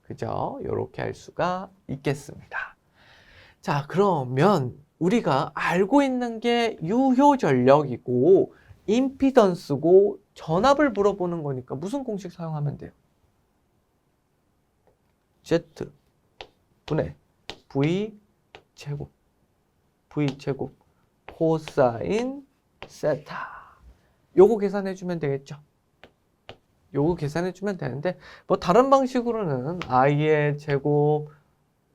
그죠? 이렇게 할 수가 있겠습니다. 자, 그러면 우리가 알고 있는 게 유효 전력이고 임피던스고 전압을 물어보는 거니까 무슨 공식 사용하면 돼요? Z 분의 V 제곱 코사인 세타. 요거 계산해주면 되겠죠? 요거 계산해주면 되는데 뭐 다른 방식으로는 i의 제곱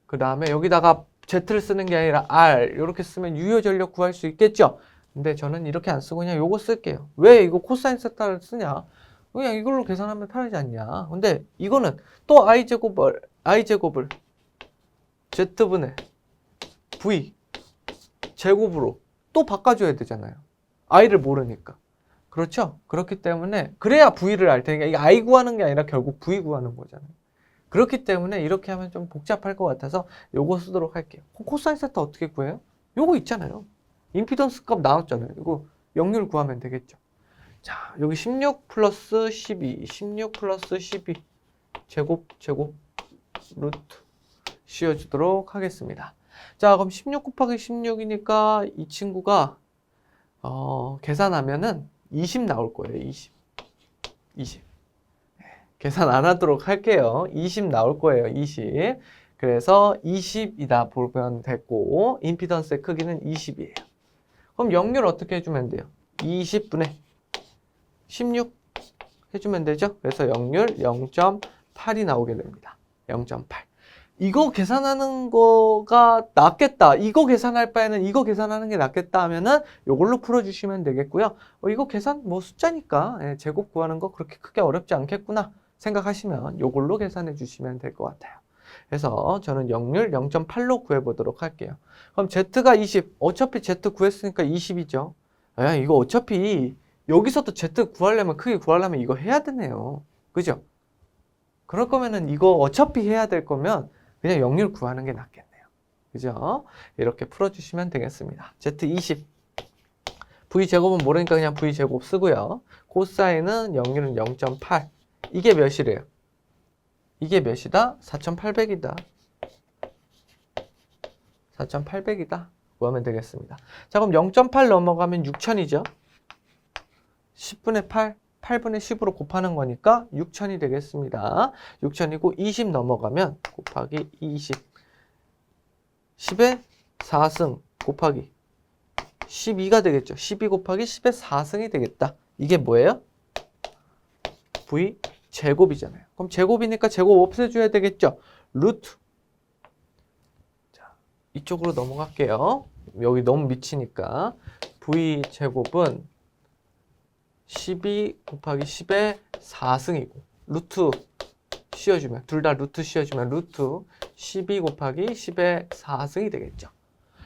그 다음에 여기다가 Z를 쓰는 게 아니라 R 이렇게 쓰면 유효 전력 구할 수 있겠죠? 근데 저는 이렇게 안 쓰고 그냥 요거 쓸게요. 왜 이거 코사인 세타를 쓰냐? 그냥 이걸로 계산하면 편하지 않냐? 근데 이거는 또 i제곱을 Z분의 V 제곱으로 또 바꿔줘야 되잖아요. i를 모르니까. 그렇죠? 그렇기 때문에 그래야 V를 알 테니까 이게 I 구하는 게 아니라 결국 V 구하는 거잖아요. 그렇기 때문에 이렇게 하면 좀 복잡할 것 같아서 요거 쓰도록 할게요. 코사인 세타 어떻게 구해요? 요거 있잖아요. 임피던스 값 나왔잖아요. 이거 역률 구하면 되겠죠. 자, 여기 16 플러스 12 제곱 루트 씌워주도록 하겠습니다. 자, 그럼 16 곱하기 16이니까 이 친구가 계산하면은 20 나올 거예요. 20 계산 안 하도록 할게요. 20 나올 거예요. 20 그래서 20이다 보면 됐고 임피던스의 크기는 20이에요. 그럼 역률 어떻게 해주면 돼요? 20분의 16 해주면 되죠? 그래서 역률 0.8이 나오게 됩니다. 0.8. 이거 계산하는 거가 낫겠다. 이거 계산할 바에는 이거 계산하는 게 낫겠다 하면은 이걸로 풀어주시면 되겠고요. 이거 계산 뭐 숫자니까 제곱 구하는 거 그렇게 크게 어렵지 않겠구나 생각하시면 이걸로 계산해 주시면 될 것 같아요. 그래서 저는 역률 0.8로 구해보도록 할게요. 그럼 Z가 20. 어차피 Z 구했으니까 20이죠. 이거 어차피 여기서도 Z 구하려면 크게 구하려면 이거 해야 되네요. 그죠? 그럴 거면은 이거 어차피 해야 될 거면 그냥 역률 구하는 게 낫겠네요. 그죠? 이렇게 풀어주시면 되겠습니다. Z20. V제곱은 모르니까 그냥 V제곱 쓰고요. 코사인은 역률은 0.8. 이게 몇이래요? 이게 몇이다? 4,800이다. 4,800이다. 구하면 되겠습니다. 자, 그럼 0.8 넘어가면 6,000이죠? 10분의 8. 8분의 10으로 곱하는 거니까 6,000이 되겠습니다. 6,000이고 20 넘어가면 곱하기 20. 10의 4승 곱하기 12가 되겠죠. 12 곱하기 10의 4승이 되겠다. 이게 뭐예요? V 제곱이잖아요. 그럼 제곱이니까 제곱 없애줘야 되겠죠. 루트. 자, 이쪽으로 넘어갈게요. 여기 너무 미치니까. V 제곱은 12 곱하기 10의 4승이고 루트 씌워주면 둘 다 루트 씌워주면 루트 12 곱하기 10의 4승이 되겠죠.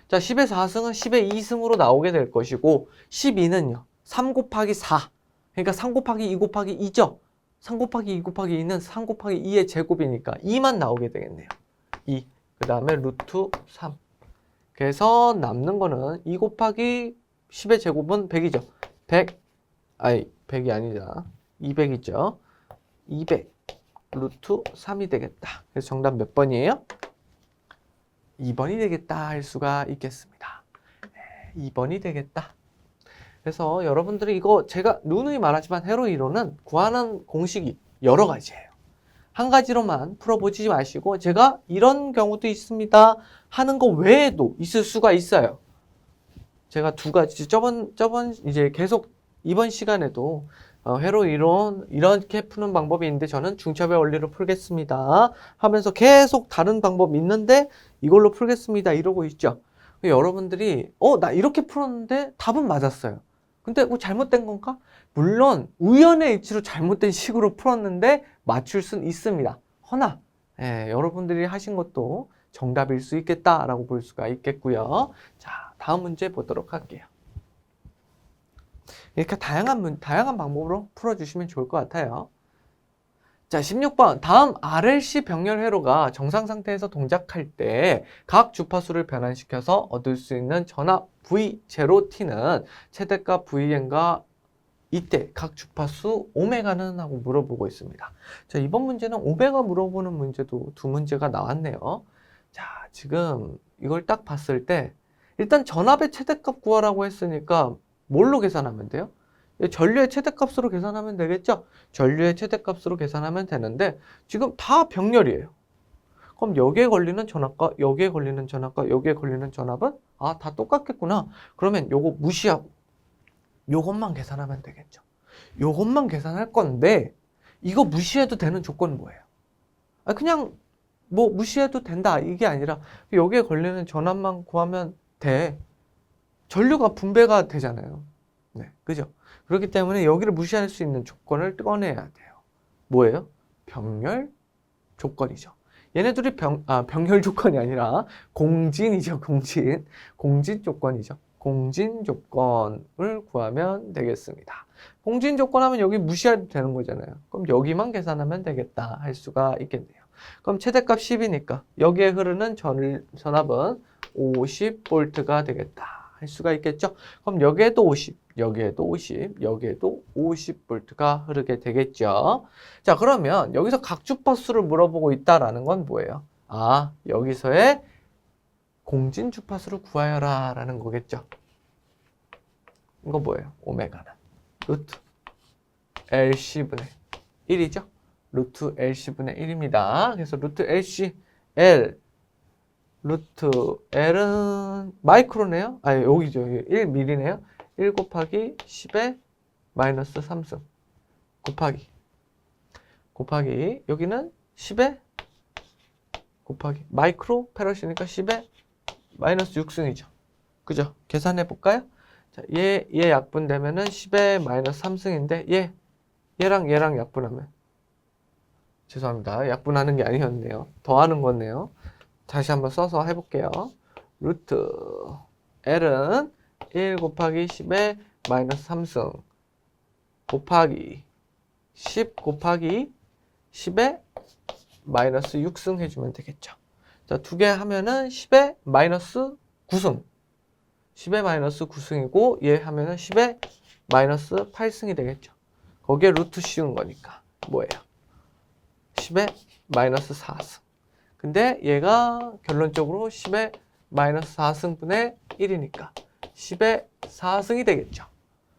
자, 10의 4승은 10의 2승으로 나오게 될 것이고 12는요. 3 곱하기 4 그러니까 3 곱하기 2 곱하기 2죠. 3 곱하기 2 곱하기 2는 3 곱하기 2의 제곱이니까 2만 나오게 되겠네요. 2. 그 다음에 루트 3. 그래서 남는 거는 2 곱하기 10의 제곱은 100이죠. 100이 아니라 200이죠. 200 루트 3이 되겠다. 그래서 정답 몇 번이에요? 2번이 되겠다 할 수가 있겠습니다. 2번이 되겠다. 그래서 여러분들이 이거 제가 누누이 말하지만 회로 이론은 구하는 공식이 여러 가지예요. 한 가지로만 풀어보지 마시고 제가 이런 경우도 있습니다 하는 거 외에도 있을 수가 있어요. 제가 두 가지 저번 이제 계속 이번 시간에도 회로 이론 이렇게 푸는 방법이 있는데 저는 중첩의 원리로 풀겠습니다 하면서 계속 다른 방법이 있는데 이걸로 풀겠습니다 이러고 있죠. 여러분들이 나 이렇게 풀었는데 답은 맞았어요. 근데 뭐 잘못된 건가? 물론 우연의 일치로 잘못된 식으로 풀었는데 맞출 수는 있습니다. 허나 여러분들이 하신 것도 정답일 수 있겠다라고 볼 수가 있겠고요. 자, 다음 문제 보도록 할게요. 이렇게 다양한 방법으로 풀어주시면 좋을 것 같아요. 자, 16번. 다음 RLC 병렬 회로가 정상 상태에서 동작할 때 각 주파수를 변환시켜서 얻을 수 있는 전압 V0T는 최대값 Vn과 이때 각 주파수 오메가는 하고 물어보고 있습니다. 자, 이번 문제는 오메가 물어보는 문제도 두 문제가 나왔네요. 자, 지금 이걸 딱 봤을 때 일단 전압의 최대값 구하라고 했으니까 뭘로 계산하면 돼요? 전류의 최대값으로 계산하면 되겠죠? 전류의 최대값으로 계산하면 되는데 지금 다 병렬이에요. 그럼 여기에 걸리는 전압과 여기에 걸리는 전압과 여기에 걸리는 전압은 다 똑같겠구나. 그러면 요거 무시하고 요것만 계산하면 되겠죠. 요것만 계산할 건데 이거 무시해도 되는 조건은 뭐예요? 그냥 뭐 무시해도 된다 이게 아니라 여기에 걸리는 전압만 구하면 돼. 전류가 분배가 되잖아요. 네, 그죠? 그렇기 때문에 여기를 무시할 수 있는 조건을 꺼내야 돼요. 뭐예요? 병렬 조건이죠. 얘네들이 병렬 조건이 아니라 공진이죠. 공진 조건이죠. 공진 조건을 구하면 되겠습니다. 공진 조건 하면 여기 무시해도 되는 거잖아요. 그럼 여기만 계산하면 되겠다 할 수가 있겠네요. 그럼 최대값 10이니까 여기에 흐르는 전압은 50V가 되겠다 할 수가 있겠죠. 그럼 여기에도 50, 여기에도 50, 여기에도 50V가 흐르게 되겠죠. 자, 그러면 여기서 각 주파수를 물어보고 있다라는 건 뭐예요? 여기서의 공진 주파수를 구하여라 라는 거겠죠. 이거 뭐예요? 오메가는 루트 LC분의 1이죠. 루트 LC분의 1입니다. 그래서 루트 LC, 루트 L은 마이크로네요. 여기죠. 1mm네요. 1 곱하기 10의 마이너스 3승 곱하기 여기는 10의 곱하기 마이크로 페럿이니까 10의 마이너스 6승이죠. 그죠? 계산해 볼까요? 자, 얘 약분되면은 10의 마이너스 3승인데 얘랑 약분하면 죄송합니다. 약분하는 게 아니었네요. 더하는 거네요. 다시 한번 써서 해볼게요. 루트 L은 1 곱하기 10의 마이너스 3승 곱하기 10 곱하기 10의 마이너스 6승 해주면 되겠죠. 자, 두 개 하면은 10의 마이너스 9승 10의 마이너스 9승이고 얘 하면은 10의 마이너스 8승이 되겠죠. 거기에 루트 씌운 거니까 뭐예요? 10의 마이너스 4승. 근데 얘가 결론적으로 10의 마이너스 4승분의 1이니까 10의 4승이 되겠죠.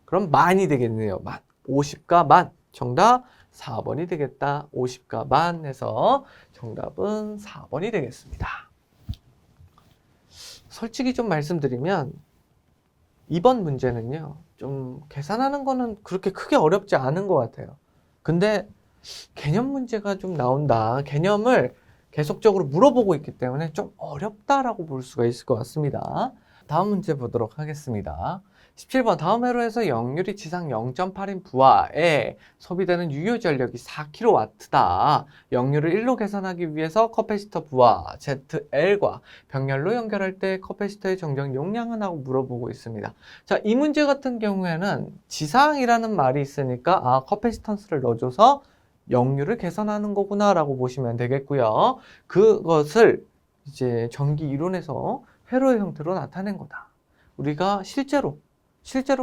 그럼 만이 되겠네요. 만. 50과 만. 정답 4번이 되겠다. 50과 만 해서 정답은 4번이 되겠습니다. 솔직히 좀 말씀드리면 이번 문제는요. 좀 계산하는 거는 그렇게 크게 어렵지 않은 것 같아요. 근데 개념 문제가 좀 나온다. 개념을 계속적으로 물어보고 있기 때문에 좀 어렵다라고 볼 수가 있을 것 같습니다. 다음 문제 보도록 하겠습니다. 17번 다음 회로에서 역률이 지상 0.8인 부하에 소비되는 유효 전력이 4kW다. 역률을 1로 계산하기 위해서 커패시터 부하 ZL과 병렬로 연결할 때 커패시터의 정정 용량은 하고 물어보고 있습니다. 자, 이 문제 같은 경우에는 지상이라는 말이 있으니까 커패시턴스를 넣어줘서 역률을 계산하는 거구나 라고 보시면 되겠고요. 그것을 이제 전기 이론에서 회로의 형태로 나타낸 거다. 우리가 실제로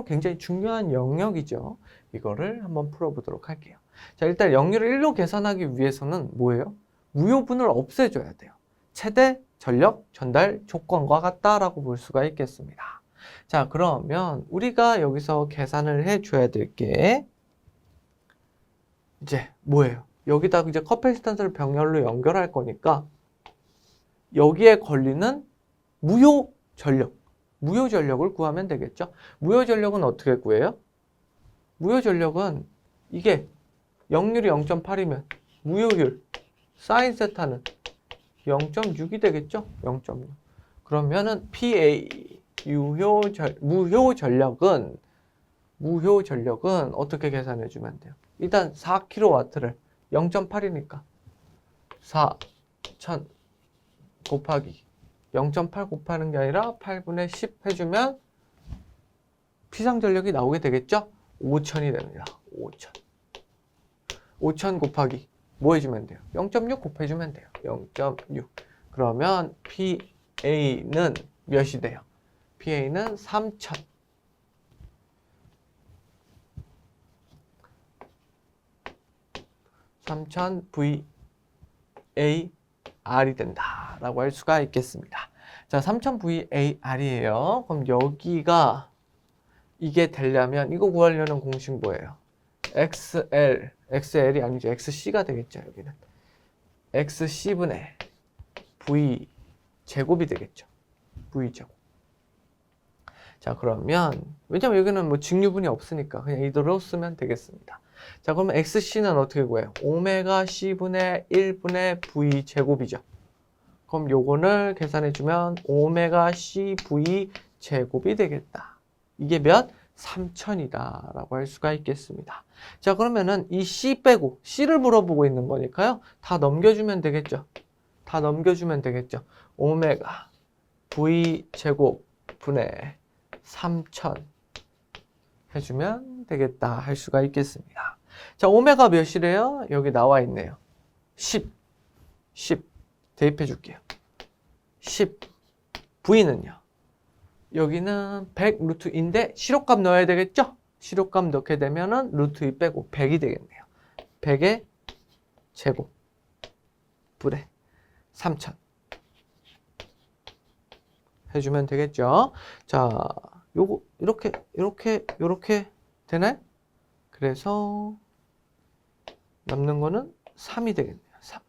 굉장히 중요한 영역이죠. 이거를 한번 풀어보도록 할게요. 자, 일단 역률을 1로 계산하기 위해서는 뭐예요? 무효분을 없애줘야 돼요. 최대 전력 전달 조건과 같다라고 볼 수가 있겠습니다. 자, 그러면 우리가 여기서 계산을 해줘야 될 게 이제 뭐예요? 여기다 이제 커패시턴스를 병렬로 연결할 거니까 여기에 걸리는 무효 전력을 구하면 되겠죠. 무효 전력은 어떻게 구해요? 무효 전력은 이게 역률이 0.8이면 무효율 사인 세타는 0.6이 되겠죠. 0.6. 그러면은 PA 무효 전력은 어떻게 계산해 주면 돼요? 일단 4kW를 0.8이니까 4,000 곱하기 0.8 곱하는 게 아니라 8분의 10 해주면 피상전력이 나오게 되겠죠? 5,000이 됩니다. 5,000 곱하기 뭐 해주면 돼요? 0.6 곱해주면 돼요. 0.6. 그러면 PA는 몇이 돼요? PA는 3,000. 3,000 VAR이 된다라고 할 수가 있겠습니다. 자, 3000VAR이에요. 그럼 여기가 이게 되려면 이거 구하려는 공식 뭐예요? XL이 아니죠. XC가 되겠죠. 여기는 XC분의 V 제곱이 되겠죠. V 제곱. 자, 그러면 왜냐면 여기는 뭐 직류분이 없으니까 그냥 이대로 쓰면 되겠습니다. 자, 그러면 XC는 어떻게 구해요? 오메가 C분의 1분의 V 제곱이죠. 그럼 요거를 계산해주면 오메가 CV 제곱이 되겠다. 이게 몇? 3000이다 라고 할 수가 있겠습니다. 자, 그러면은 이 C 빼고 C를 물어보고 있는 거니까요. 다 넘겨주면 되겠죠. 다 넘겨주면 되겠죠. 오메가 V 제곱 분의 3000 해주면 되겠다 할 수가 있겠습니다. 자, 오메가 몇이래요? 여기 나와 있네요. 10 대입해 줄게요. 10 V는요. 여기는 100 루트인데 실효값 넣어야 되겠죠? 실효값 넣게 되면은 루트 2 빼고 100이 되겠네요. 100의 제곱 분의 3000 해주면 되겠죠? 자, 요거 이렇게 되나요? 그래서 남는 거는 3이 되겠네요. 3.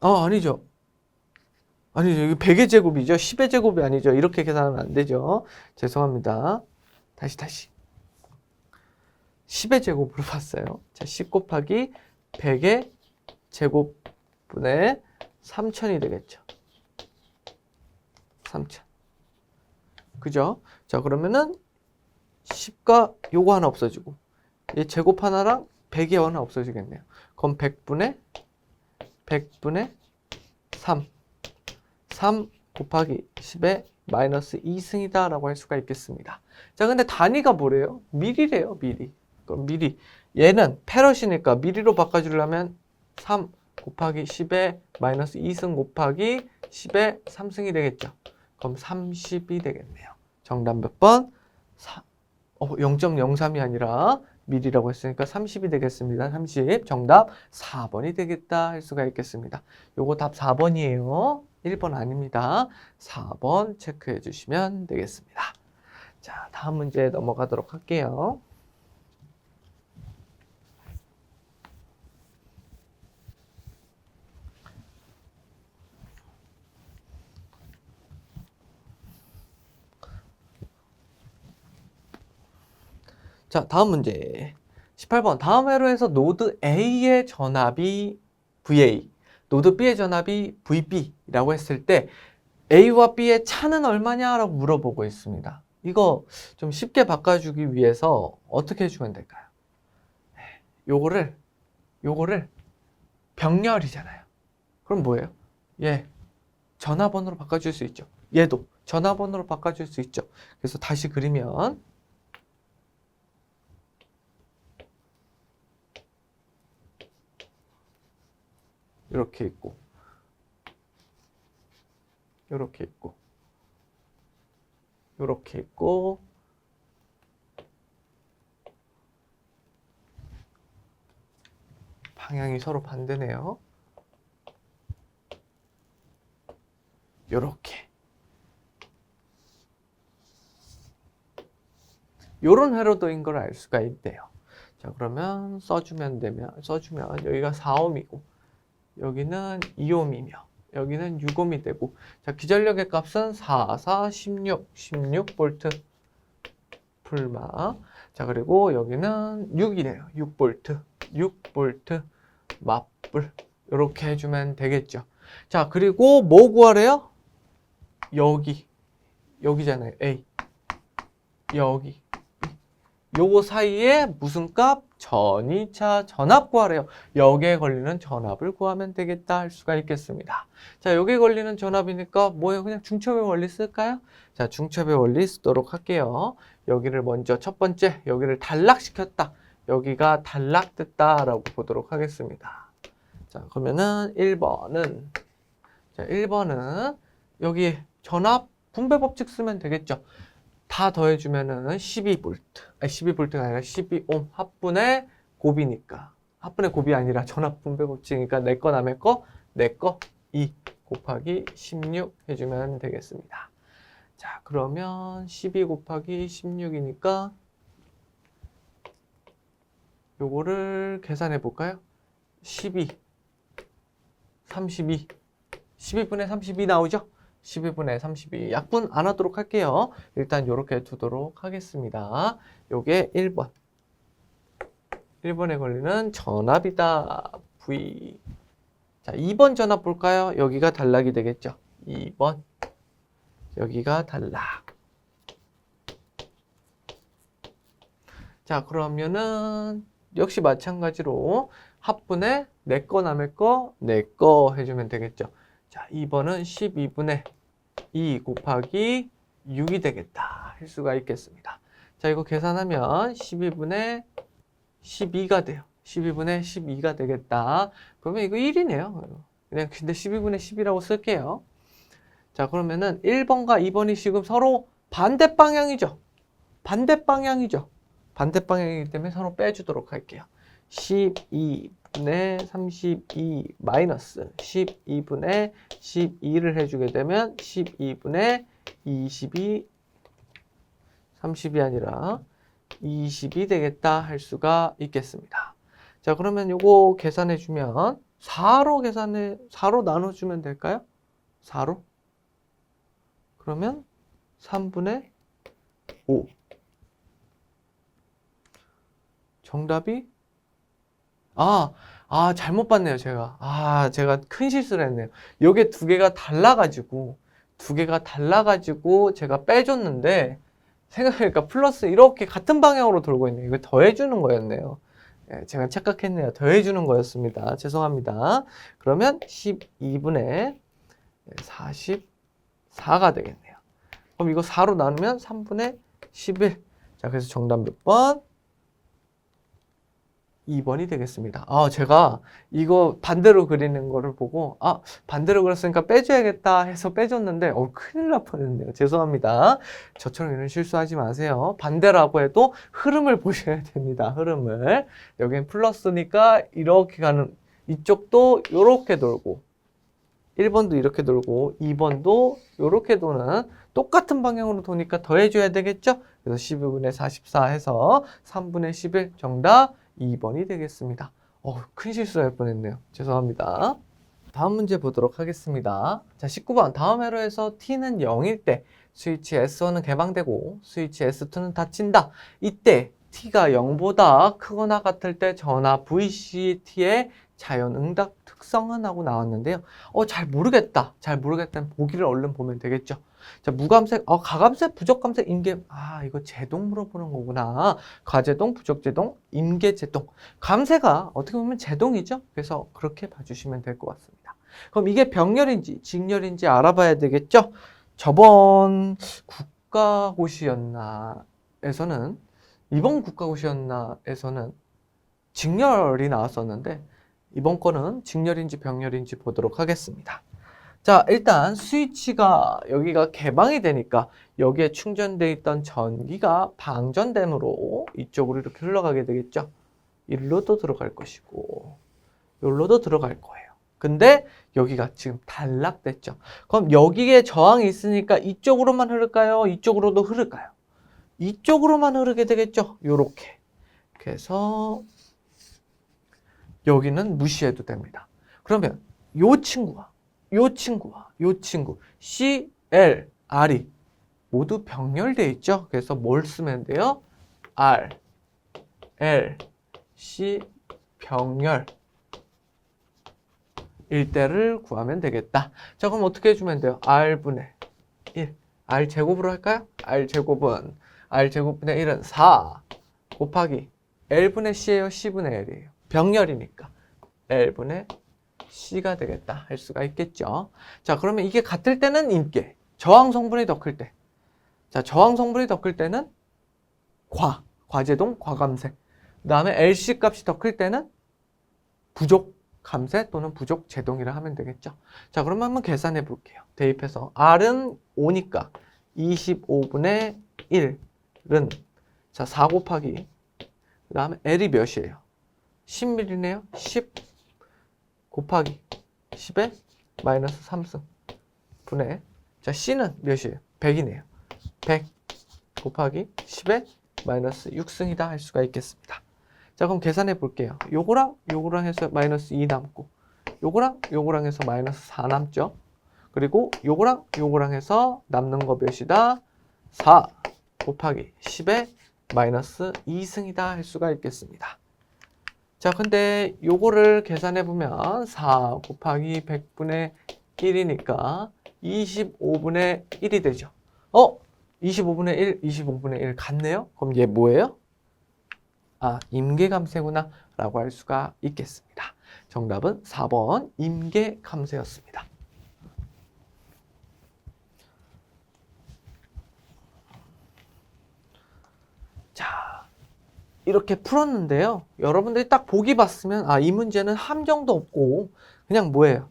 아니죠. 아니죠. 이게 100의 제곱이죠. 10의 제곱이 아니죠. 이렇게 계산하면 안 되죠. 죄송합니다. 다시. 10의 제곱으로 봤어요. 자, 10 곱하기 100의 제곱분의 3000이 되겠죠. 3000. 그죠? 자, 그러면은 10과 요거 하나 없어지고 얘 제곱 하나랑 100이 하나 없어지겠네요. 그럼 100분의 3 곱하기 10의 마이너스 2승이다 라고 할 수가 있겠습니다. 자, 근데 단위가 뭐래요? 미리래요, 미리. 그럼 미리. 얘는 패럿이니까 미리로 바꿔주려면 3 곱하기 10의 마이너스 2승 곱하기 10의 3승이 되겠죠. 그럼 30이 되겠네요. 정답 몇 번? 0.03이 아니라 미리라고 했으니까 30이 되겠습니다. 30. 정답 4번이 되겠다 할 수가 있겠습니다. 요거 답 4번이에요. 1번 아닙니다. 4번 체크해 주시면 되겠습니다. 자, 다음 문제 넘어가도록 할게요. 자, 다음 문제 18번. 다음 회로에서 노드 A의 전압이 VA, 노드 B의 전압이 VB라고 했을 때 A와 B의 차는 얼마냐라고 물어보고 있습니다. 이거 좀 쉽게 바꿔주기 위해서 어떻게 해주면 될까요? 요거를 병렬이잖아요. 그럼 뭐예요? 얘 전화번호로 바꿔줄 수 있죠. 얘도 전화번호로 바꿔줄 수 있죠. 그래서 다시 그리면 이렇게 있고 이렇게 있고 이렇게 있고 방향이 서로 반대네요. 요렇게 요런 회로도인 걸 알 수가 있대요. 자, 그러면 써주면 여기가 4옴이고 여기는 2옴이며 여기는 6옴이 되고, 자, 기전력의 값은 4, 16V 풀마. 자, 그리고 여기는 6이네요. 6V 맞불. 이렇게 해주면 되겠죠. 자, 그리고 뭐 구하래요? 여기잖아요. A. 여기. 요거 사이에 무슨 값? 전이차 전압 구하래요. 여기에 걸리는 전압을 구하면 되겠다 할 수가 있겠습니다. 자, 여기에 걸리는 전압이니까 뭐예요? 그냥 중첩의 원리 쓸까요? 자, 중첩의 원리 쓰도록 할게요. 여기를 먼저 첫 번째, 여기를 단락시켰다. 여기가 단락됐다라고 보도록 하겠습니다. 자, 그러면은 1번은 자, 1번은 여기 전압 분배 법칙 쓰면 되겠죠. 다 더해주면은 12V, 아니 12V가 아니라 12옴 합분의 곱이니까, 합분의 곱이 아니라 전압 분배 법칙이니까 내 거 남의 거, 내 거 2 곱하기 16 해주면 되겠습니다. 자, 그러면 12 곱하기 16이니까 요거를 계산해 볼까요? 12, 32, 12분의 32 나오죠? 12분의 32. 약분 안 하도록 할게요. 일단 요렇게 두도록 하겠습니다. 요게 1번. 1번에 걸리는 전압이다. V. 자, 2번 전압 볼까요? 여기가 단락이 되겠죠? 2번. 여기가 단락. 자, 그러면은 역시 마찬가지로 합분에 내 거 남의 거, 내 거 해주면 되겠죠? 자, 2번은 12분의 2 곱하기 6이 되겠다 할 수가 있겠습니다. 자, 이거 계산하면 12분의 12가 돼요. 12분의 12가 되겠다. 그러면 이거 1이네요. 그냥 근데 12분의 10이라고 쓸게요. 자, 그러면은 1번과 2번이 지금 서로 반대 방향이죠. 반대 방향이죠. 반대 방향이기 때문에 서로 빼주도록 할게요. 12분의 32 마이너스 12분의 12를 해주게 되면 12분의 22, 30이 아니라 20이 되겠다 할 수가 있겠습니다. 자, 그러면 요거 계산해주면 4로 나눠주면 될까요? 4로? 그러면 3분의 5. 정답이 잘못 봤네요, 제가. 제가 큰 실수를 했네요. 요게 두 개가 달라가지고 제가 빼줬는데 생각해보니까 플러스 이렇게 같은 방향으로 돌고 있네요. 이거 더해주는 거였네요. 제가 착각했네요. 더해주는 거였습니다. 죄송합니다. 그러면 12분의 44가 되겠네요. 그럼 이거 4로 나누면 3분의 11. 자, 그래서 정답 몇 번? 2번이 되겠습니다. 제가 이거 반대로 그리는 거를 보고 반대로 그렸으니까 빼줘야겠다 해서 빼줬는데 큰일 날 뻔했네요. 죄송합니다. 저처럼 이런 실수하지 마세요. 반대라고 해도 흐름을 보셔야 됩니다. 흐름을. 여기는 플러스니까 이렇게 가는, 이쪽도 이렇게 돌고 1번도 이렇게 돌고 2번도 이렇게 도는 똑같은 방향으로 도니까 더해줘야 되겠죠? 그래서 12분의 44 해서 3분의 11 정답 2번이 되겠습니다. 큰 실수할 뻔했네요. 죄송합니다. 다음 문제 보도록 하겠습니다. 자, 19번. 다음 회로에서 t는 0일 때 스위치 S1은 개방되고 스위치 S2는 닫힌다. 이때 t가 0보다 크거나 같을 때 전압 VCT의 자연응답 특성은 하고 나왔는데요. 잘 모르겠다면 보기를 얼른 보면 되겠죠. 자, 무감색, 가감색, 부적감색, 임계. 이거 제동 물어보는 거구나. 가제동, 부적제동, 임계제동. 감세가 어떻게 보면 제동이죠. 그래서 그렇게 봐주시면 될 것 같습니다. 그럼 이게 병렬인지 직렬인지 알아봐야 되겠죠. 저번 국가고시였나에서는, 이번 국가고시였나에서는 직렬이 나왔었는데 이번 거는 직렬인지 병렬인지 보도록 하겠습니다. 자, 일단 스위치가 여기가 개방이 되니까 여기에 충전되어 있던 전기가 방전됨으로 이쪽으로 이렇게 흘러가게 되겠죠. 일로도 들어갈 것이고 여기로도 들어갈 거예요. 근데 여기가 지금 단락됐죠. 그럼 여기에 저항이 있으니까 이쪽으로만 흐를까요? 이쪽으로도 흐를까요? 이쪽으로만 흐르게 되겠죠. 요렇게. 그래서 여기는 무시해도 됩니다. 그러면 요 친구와 요 친구 C, L, R이 모두 병렬되어 있죠. 그래서 뭘 쓰면 돼요? R, L, C 병렬 일대를 구하면 되겠다. 자, 그럼 어떻게 해주면 돼요? R분의 1. R 제곱으로 할까요? R 제곱분의 1은 4 곱하기 L분의 C예요? C분의 L이에요? 병렬이니까 L분의 C가 되겠다 할 수가 있겠죠. 자, 그러면 이게 같을 때는 임계, 저항 성분이 더 클 때. 자, 저항 성분이 더 클 때는 과제동, 과감세. 그 다음에 LC 값이 더 클 때는 부족 감세 또는 부족 제동이라 하면 되겠죠. 자, 그러면 한번 계산해 볼게요. 대입해서 R은 5니까 25분의 1은 자, 4 곱하기 그 다음에 L이 몇이에요? 10mm네요. 10 곱하기 10에 마이너스 3승 분의, 자 C는 몇이에요? 100이네요. 100 곱하기 10의 마이너스 6승이다 할 수가 있겠습니다. 자 그럼 계산해 볼게요. 요거랑 요거랑 해서 마이너스 2 남고, 요거랑 요거랑 해서 마이너스 4 남죠. 그리고 요거랑 요거랑 해서 남는 거 몇이다? 4 곱하기 10의 마이너스 2승이다 할 수가 있겠습니다. 자 근데 요거를 계산해 보면 4 곱하기 100분의 1이니까 25분의 1이 되죠. 25분의 1, 25분의 1 같네요? 그럼 얘 뭐예요? 아, 임계감쇄구나 라고 할 수가 있겠습니다. 정답은 4번 임계감쇄였습니다. 자, 이렇게 풀었는데요. 여러분들이 딱 보기 봤으면 이 문제는 함정도 없고 그냥 뭐예요?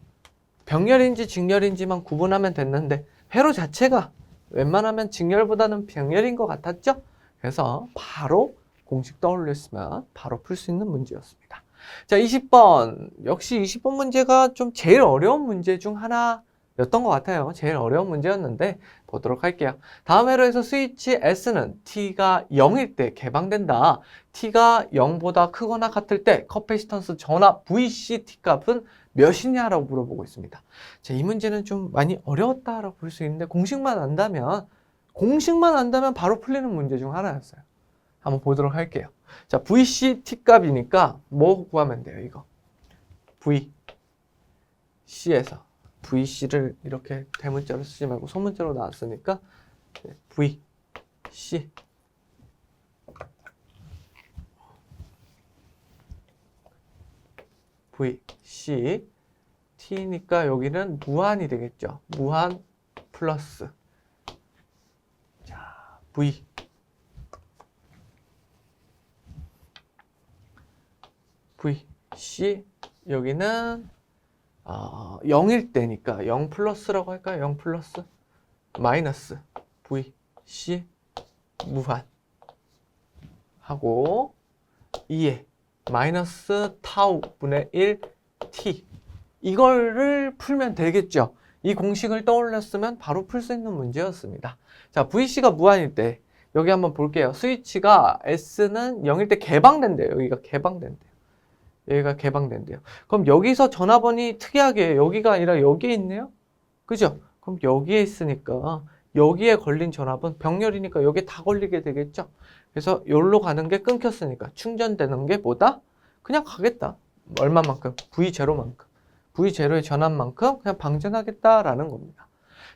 병렬인지 직렬인지만 구분하면 됐는데 회로 자체가 웬만하면 직렬보다는 병렬인 것 같았죠? 그래서 바로 공식 떠올렸으면 바로 풀 수 있는 문제였습니다. 자, 20번. 역시 20번 문제가 좀 제일 어려운 문제 중 하나였던 것 같아요. 제일 어려운 문제였는데 보도록 할게요. 다음 회로에서 스위치 S는 T가 0일 때 개방된다. T가 0보다 크거나 같을 때 커패시턴스 전압 VC T값은 몇이냐라고 물어보고 있습니다. 자, 이 문제는 좀 많이 어려웠다라고 볼 수 있는데 공식만 안다면 바로 풀리는 문제 중 하나였어요. 한번 보도록 할게요. 자, VC T값이니까 뭐 구하면 돼요, 이거? VC에서 VC를 이렇게 대문자로 쓰지 말고 소문자로 나왔으니까 VC T니까 여기는 무한이 되겠죠. 무한 플러스 자, VC 여기는 0일 때니까 0 플러스라고 할까요? 0 플러스 마이너스 VC 무한 하고 2에 마이너스 타우 분의 1 T 이거를 풀면 되겠죠. 이 공식을 떠올렸으면 바로 풀 수 있는 문제였습니다. 자, VC가 무한일 때 여기 한번 볼게요. 스위치가 S는 0일 때 개방된대요. 여기가 개방된대요. 여기가 개방된대요. 그럼 여기서 전화번이 특이하게 여기가 아니라 여기에 있네요? 그죠? 그럼 여기에 있으니까 여기에 걸린 전압은 병렬이니까 여기에 다 걸리게 되겠죠? 그래서 여기로 가는 게 끊겼으니까 충전되는 게 뭐다? 그냥 가겠다. 얼마만큼? V0만큼. V0의 전압만큼 그냥 방전하겠다라는 겁니다.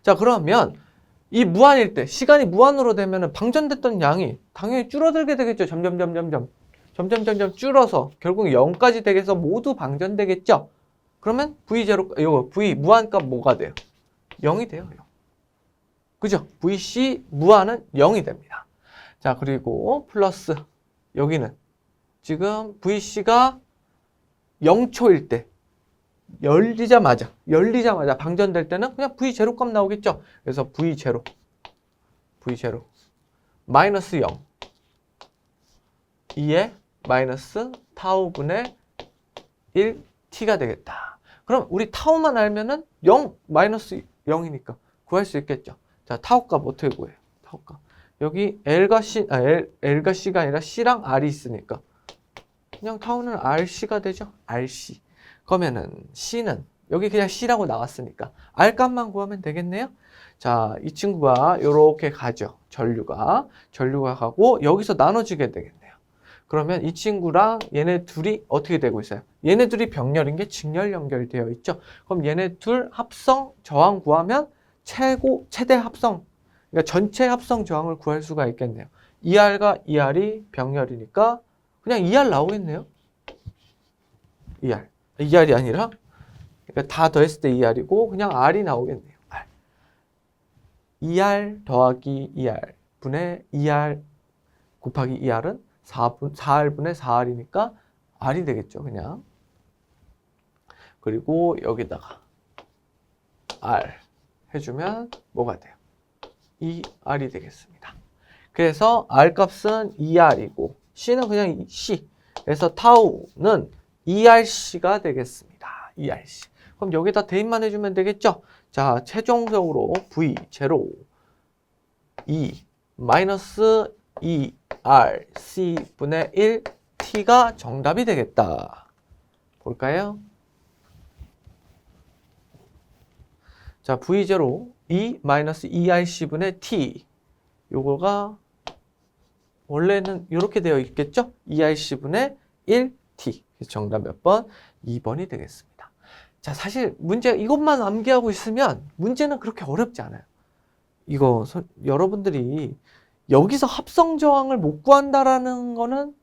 자, 그러면 이 무한일 때, 시간이 무한으로 되면 방전됐던 양이 당연히 줄어들게 되겠죠. 점점 줄어서 결국 0까지 되겠어 모두 방전되겠죠. 그러면 V0, 이거 V 무한값 뭐가 돼요? 0이 돼요. 0. 그죠? VC 무한은 0이 됩니다. 자, 그리고 플러스 여기는 지금 VC가 0초일 때 열리자마자 방전될 때는 그냥 V0 값 나오겠죠. 그래서 V0 마이너스 0 2에 마이너스 타우분의 1 T가 되겠다. 그럼 우리 타우만 알면은 0 마이너스 0이니까 구할 수 있겠죠. 자, 타우 값 어떻게 구해요? 타우 값. 여기 L과 C가 아니라 C랑 R이 있으니까 그냥 타우는 RC가 되죠. RC. 그러면은 C는 여기 그냥 C라고 나왔으니까 R 값만 구하면 되겠네요. 자, 이 친구가 이렇게 가죠. 전류가 가고 여기서 나눠지게 되겠네요. 그러면 이 친구랑 얘네 둘이 어떻게 되고 있어요? 얘네 둘이 병렬인 게 직렬 연결되어 있죠. 그럼 얘네 둘 합성 저항 구하면 최대 합성, 그러니까 전체 합성 저항을 구할 수가 있겠네요. ER과 ER이 병렬이니까 그냥 ER 나오겠네요. ER이 아니라 그러니까 다 더했을 때 ER이고 그냥 R이 나오겠네요. R. ER 더하기 ER 분의 ER 곱하기 ER은 4R분의 4R이니까 R이 되겠죠. 그냥. 그리고 여기다가 R 해주면 뭐가 돼요? ER이 되겠습니다. 그래서 R 값은 ER이고 C는 그냥 C. 그래서 타우는 ERC가 되겠습니다. ERC. 그럼 여기다 대입만 해주면 되겠죠? 자, 최종적으로 V0 E 마이너스 2RC분의 1T가 정답이 되겠다. 볼까요? 자, V0 E 마이너스 2RC분의 T 요거가 원래는 이렇게 되어 있겠죠? 2RC분의 1T. 정답 몇 번? 2번이 되겠습니다. 자, 사실 문제 이것만 암기하고 있으면 문제는 그렇게 어렵지 않아요. 이거 여러분들이 여기서 합성 저항을 못 구한다라는 거는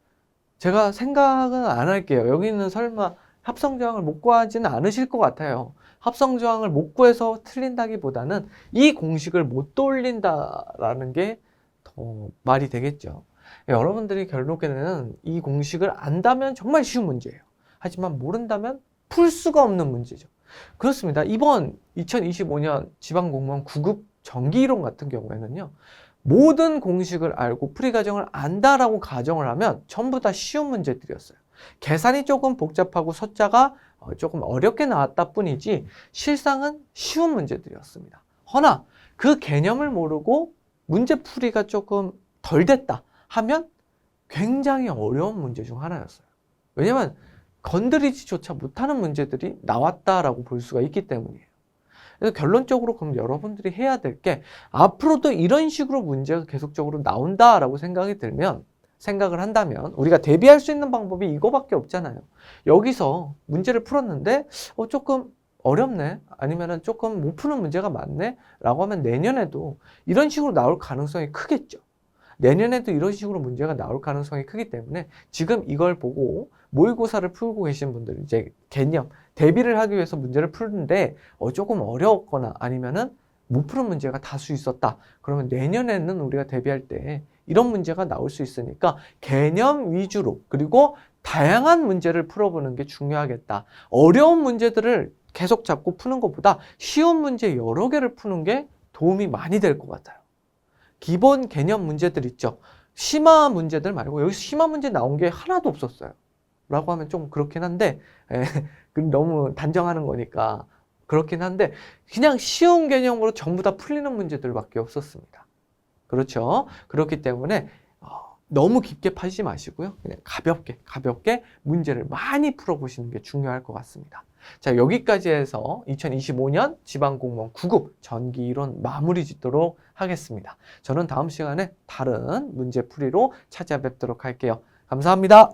제가 생각은 안 할게요. 여기는 설마 합성 저항을 못 구하지는 않으실 것 같아요. 합성 저항을 못 구해서 틀린다기보다는 이 공식을 못 돌린다라는 게 더 말이 되겠죠. 여러분들이 결국에는 이 공식을 안다면 정말 쉬운 문제예요. 하지만 모른다면 풀 수가 없는 문제죠. 그렇습니다. 이번 2025년 지방공무원 9급 전기이론 같은 경우에는요. 모든 공식을 알고 풀이 과정을 안다라고 가정을 하면 전부 다 쉬운 문제들이었어요. 계산이 조금 복잡하고 숫자가 조금 어렵게 나왔다 뿐이지 실상은 쉬운 문제들이었습니다. 허나 그 개념을 모르고 문제풀이가 조금 덜 됐다 하면 굉장히 어려운 문제 중 하나였어요. 왜냐면 건드리지조차 못하는 문제들이 나왔다라고 볼 수가 있기 때문이에요. 그래서 결론적으로 그럼 여러분들이 해야 될 게 앞으로도 이런 식으로 문제가 계속적으로 나온다라고 생각을 한다면 우리가 대비할 수 있는 방법이 이거밖에 없잖아요. 여기서 문제를 풀었는데 조금 어렵네 아니면은 조금 못 푸는 문제가 많네 라고 하면 내년에도 이런 식으로 나올 가능성이 크겠죠. 내년에도 이런 식으로 문제가 나올 가능성이 크기 때문에 지금 이걸 보고 모의고사를 풀고 계신 분들 이제 개념 대비를 하기 위해서 문제를 푸는데 조금 어려웠거나 아니면은 못 푸는 문제가 다수 있었다. 그러면 내년에는 우리가 대비할 때 이런 문제가 나올 수 있으니까 개념 위주로 그리고 다양한 문제를 풀어보는 게 중요하겠다. 어려운 문제들을 계속 잡고 푸는 것보다 쉬운 문제 여러 개를 푸는 게 도움이 많이 될 것 같아요. 기본 개념 문제들 있죠. 심화 문제들 말고 여기서 심화 문제 나온 게 하나도 없었어요. 라고 하면 좀 그렇긴 한데 너무 단정하는 거니까 그렇긴 한데 그냥 쉬운 개념으로 전부 다 풀리는 문제들밖에 없었습니다. 그렇죠? 그렇기 때문에 너무 깊게 파지 마시고요. 그냥 가볍게 문제를 많이 풀어보시는 게 중요할 것 같습니다. 자, 여기까지 해서 2025년 지방공무원 9급 전기이론 마무리 짓도록 하겠습니다. 저는 다음 시간에 다른 문제 풀이로 찾아뵙도록 할게요. 감사합니다.